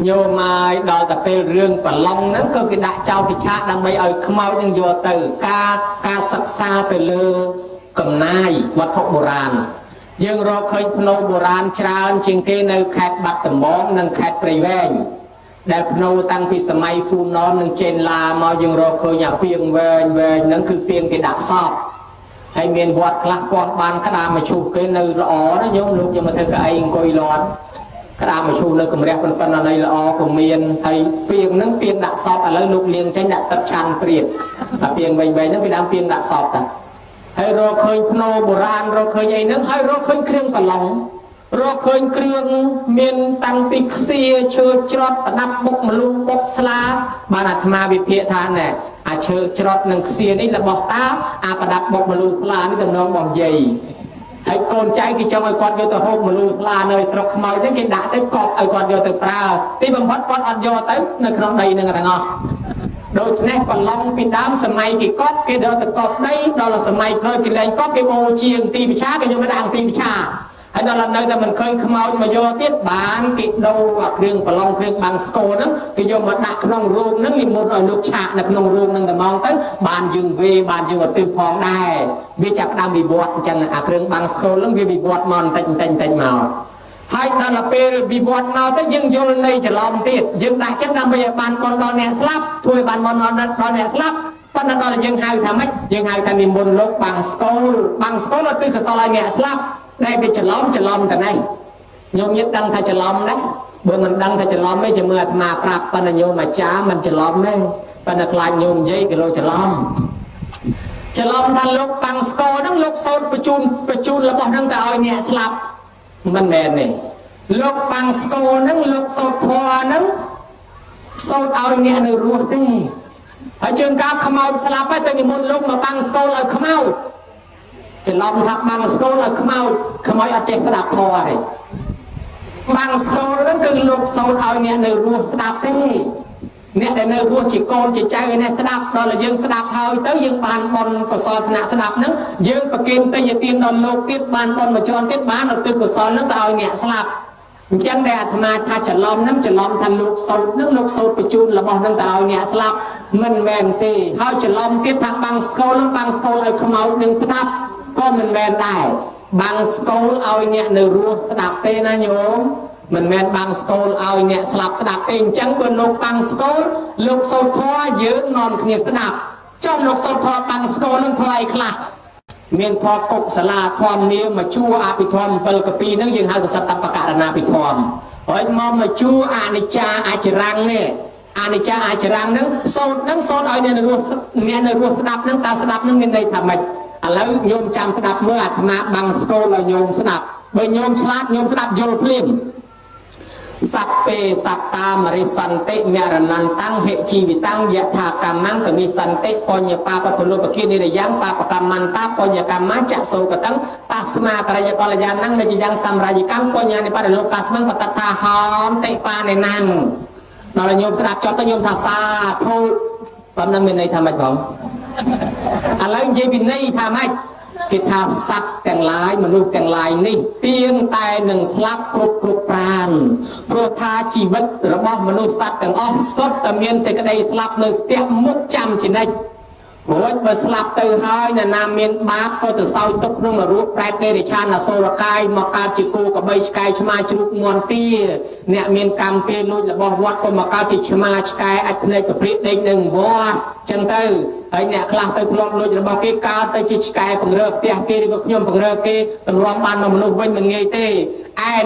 ញោមមកដល់តែពេលរឿងប្រឡងហ្នឹងក៏គេដាក់ចោលពិឆាដើម្បីឲ្យខ្មោចនឹងយកទៅការសិក្សាទៅលើកំណាយវត្ថុបុរាណយើងរកឃើញភ្នូបុរាណច្រើនជាងគេនៅខេត្តបាត់ដំបងនិងខេត្តព្រៃវែងដែលភ្នូតាំងពីសម័យហ្វូណននិងចេនឡាមកយើងរកឃើញអាពាងវែងហ្នឹងគឺពាងគេដាក់សពហើយមានវត្តខ្លះគាត់បានក្តាមមកឈូសគេនៅល្អណាញោមលោកយកមកធ្វើកៅអីអង្គុយលាត់ក្តាមមកឈូសនៅកម្រះប៉ុណ្ណឹងល្អក៏មានហើយពាងហ្នឹងពាងដាក់សពឥឡូវលោកលាងចេញដាក់ទឹកឆាន់ព្រាតតែពាងវែងហ្នឹងពីដើមពាងដាក់សពតាហើយរកឃើញភ្នូបុរាណរកឃើញអីហ្នឹងហើយរកឃើញគ្រឿងប្រឡងរកឃើញគ្រឿងមានតាំងពីខ្សៀឈើច្រត់ប្រដាប់បុកម្លូបុកស្លាបានអាត្មាវិភាគថាណែអាឈើច្រត់និងខ្សៀនេះរបស់តាអាប្រដាប់បុកម្លូស្លានេះតំណងបងយាយហើយកូនចៅគេចង់ឲ្យគាត់យកទៅហូបម្លូស្លានៅស្រុកខ្មោចហ្នឹងគេដាក់ទៅកប់ឲ្យគាត់យកទៅប្រើទីបំផុតគាត់អត់យកទៅនៅក្នុងដីហ្នឹងទាំងអស់ដូច្នេះប្រឡងពីដើមសម័យគេកប់គេដកទៅកប់ដីដល់សម័យក្រោយគេលែងកប់គេបូជាទីពិឆាគេយកមកដាក់ទីពិឆាហើយដល់នៅតែមិនឃើញខ្មោចមកយកទៀតបានគេដូរអាគ្រឿងប្រឡងគ្រឿងបាំងស្គរហ្នឹងគេយកមកដាក់ក្នុងរូងហ្នឹងនិមន្តឲ្យលោកឆាកនៅក្នុងរូងហ្នឹងតែមកទៅបានយើងវេបានយើងឧទ្ទិសផងដែរវាចាប់ដើមវិវត្តអញ្ចឹងអាគ្រឿងបាំងស្គរហ្នឹងវាវិវត្តមកបន្តិចមកហើយដល់ពេលវិវត្តមកទៅយើងយល់នៃច្រឡំទៀតយើងដាក់ចិត្តដើម្បីឲ្យបានបនដល់អ្នកស្លាប់ធ្វើឲ្យបានបនដល់អ្នកស្លាប់ប៉ុន្តែដល់យើងហៅថាម៉េចយើងហៅថានិមន្តលោកបាំងស្គរទៅទិសកសលឲ្យអ្នកស្លាប់តែវាច្រឡំតែនេះញោមញាតដឹងថាច្រឡំដែរបើមិនដឹងថាច្រឡំទេជាមើលអាត្មាប្រាប់ប៉ុន្តែញោមអាចារ្យមិនច្រឡំទេប៉ុន្តែខ្លាចញោមនិយាយគេលោច្រឡំថាលោកបាំងស្គរហ្នឹងលោកសោតបញ្ជូនរបស់ហ្នឹងទៅឲ្យអ្នកស្លាប់មិនមែនទេលោកបាំងស្គរហ្នឹងលោកសោតធွာហ្នឹងសោតឲ្យអ្នកនៅរស់ទេហើយជើងកាប់ខ្មោចស្លាប់ហើយទៅនិមន្តលោកមកបាំងស្គរឲ្យខ្មោចច្រឡំថាបាំងស្គរឲ្យខ្មោចអត់ចេះស្ដាប់ធម៌ទេបាំងស្គរហ្នឹងគឺលោកសោតឲ្យអ្នកនៅរស់ស្ដាប់ទេអ្នកដែលនៅរស់ជាកូនជាចៅឯនេះស្ដាប់ដល់តែយើងស្ដាប់ហើយទៅយើងបានបនកុសលថ្នាក់ស្ដាប់ហ្នឹងយើងប្រគេនទេយទានដល់លោកទៀតបានបនមួយជាន់ទៀតបានឧទ្ទិសកុសលហ្នឹងទៅឲ្យអ្នកស្លាប់អញ្ចឹងដែលអាត្មាថាច្រឡំហ្នឹងច្រឡំថាលោកសោតហ្នឹងលោកសោតបញ្ជូនរបស់ហ្នឹងទៅឲ្យអ្នកស្លាប់មិនមែនទេហើយច្រឡំទៀតថាបាំងស្គរហ្នឹងបាំងស្គរឲ្យខ្មោចនឹងស្ដាប់ក៏មិនមែនដែរបាំងស្គរឲ្យអ្នកនៅរស់ស្ដាប់ទេណាញោមមិនមែនបាំងស្គរឲ្យអ្នកស្លាប់ស្ដាប់ទេអញ្ចឹងបើលោកបាំងស្គរលោកសូត្រធម៌យើងនាំគ្នាស្ដាប់ចុះលោកសូត្រធម៌បាំងស្គរនឹងធម៌អីខ្លះមានធម៌កុសលាធម៌នាមជួអភិធម្ម7កពីហ្នឹងយើងហៅថាសត្តបករណាភិធម្មហើយមកជួអនិច្ចាអចរាំងនេះអនិច្ចាអចរាំងហ្នឹងសូត្រឲ្យអ្នកនៅរស់ស្ដាប់ហ្នឹងតើស្ដាប់ហ្នឹងមានន័យថាម៉េចឥឡូវញោមចាំស្ដាប់មើលអាត្មាបាំងស្គរឲ្យញោមស្ដាប់បើញោមឆ្លាតញោមស្ដាប់យល់ភ្លាមសត្វពេសត្វតាមរិសន្តិមរណន្តੰហិជីវិតੰយថាកម្មੰកមិសន្តិបញ្ញបាបពលុបគិនិរយ៉ាងបាបកម្មន្តាបញ្ញកម្មចសោកតੰតាស្មាករយកលយានੰនិច្ចយ៉ាងសម្រាយកម្មបញ្ញនិបរិលោកតាស្មੰបតថាហនតិបានេណੰដល់ញោមស្ដាប់ចប់ទៅញោមថាសាធុបំនឹងមានន័យថាម៉េចបងឥឡូវនិយាយពីន័យថាម៉េច គេថាសត្វទាំងឡាយមនុស្សទាំងឡាយនេះទៀងតែនឹងស្លាប់គ្រប់ប្រាណព្រោះថាជីវិតរបស់មនុស្សសត្វទាំងអស់សុទ្ធតែមានសេចក្តីស្លាប់នៅស្ទះមុខចាំជានិច្ចរួចបើស្លាប់ទៅហើយអ្នកណាមានបាបក៏ទៅសោយទុកក្នុងនរកប្រែតទេរិឆានអសូរកាយមកកើតជាគោកបីឆ្កែឆ្មាជ្រូកមាន់ទាអ្នកមានកម្មពេលលួចរបស់វត្តក៏មកកើតជាឆ្មាឆ្កែអាចភ្នែកប្រព្រាកដេកនឹងវត្តចឹងទៅហើយអ្នកខ្លះទៅធ្លាប់លួចរបស់គេកើតទៅជាឆ្កែបង្រើផ្ទះគេឬក៏ខ្ញុំបង្រើគេទម្រាំបានមកមនុស្សវិញមិនងាយទេឯ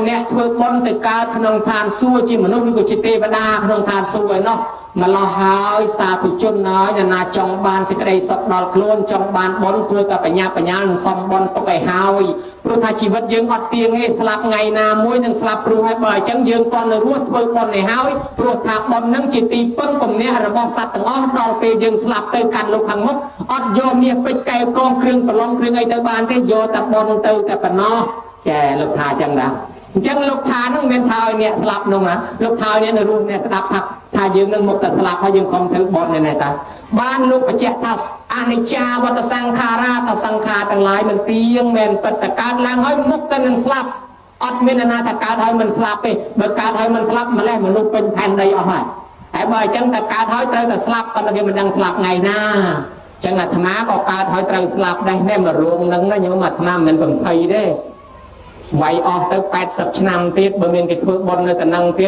អ្នកធ្វើបុណ្យទៅកើតក្នុងឋានសួគ៌ជាមនុស្សឬក៏ជាទេវតាក្នុងឋានសួគ៌ឯណោះម្លោះហើយសាធុជនហើយអ្នកណាចង់បានសេចក្តីសុខដល់ខ្លួនចង់បានបុណ្យគួរតែបញ្ញានឹងសំបុណ្យទុកឲ្យហើយព្រោះថាជីវិតយើងអត់ទៀងទេស្លាប់ថ្ងៃណាមួយនឹងស្លាប់ព្រោះហើយបើអញ្ចឹងយើងគាត់នៅរស់ធ្វើបុណ្យនេះហើយព្រោះថាបុណ្យនឹងជាទីពឹងពំនាក់របស់សត្វទាំងអស់ដល់ពេលយើងស្លាប់ទៅកាន់លោកខាងមុខអត់យកមាសពេជ្រកែវកងគ្រឿងប្រឡងគ្រឿងអីទៅបានទេយកតែបុណ្យទៅតែប៉ុណ្ណោះចាលោកថាអញ្ចឹងណាអញ្ចឹងលោកថានឹងមានថាឲ្យអ្នកស្លាប់នោះណាលោកថាឲ្យអ្នកនៅរស់អ្នកស្ដាប់ថាយើងនឹងមកតែស្លាប់ហើយយើងខំធ្វើបន់នេះតាបានលោកបញ្ជាក់ថាអនិច្ចាវត្តសង្ខារាថាសង្ខារទាំងឡាយមិនទៀងមិនពិតតែកើតឡើងហើយមុខតែនឹងស្លាប់អត់មានណាថាកើតហើយមិនស្លាប់ទេបើកើតហើយមិនស្លាប់ម្លេះមនុស្សពេញផែនដីអស់ហើយហើយបើអញ្ចឹងតែកើតហើយត្រូវតែស្លាប់ប៉ុន្តែវាមិនដឹងស្លាប់ថ្ងៃណាអញ្ចឹងអាត្មាក៏កើតហើយត្រូវស្លាប់ដែរនេះមករោងនឹងណាញោមអាត្មាមិន20ទេវាយអស់ទៅ80ឆ្នាំទៀតបើមានគេធ្វើបុណ្យនៅតំណឹងទៀត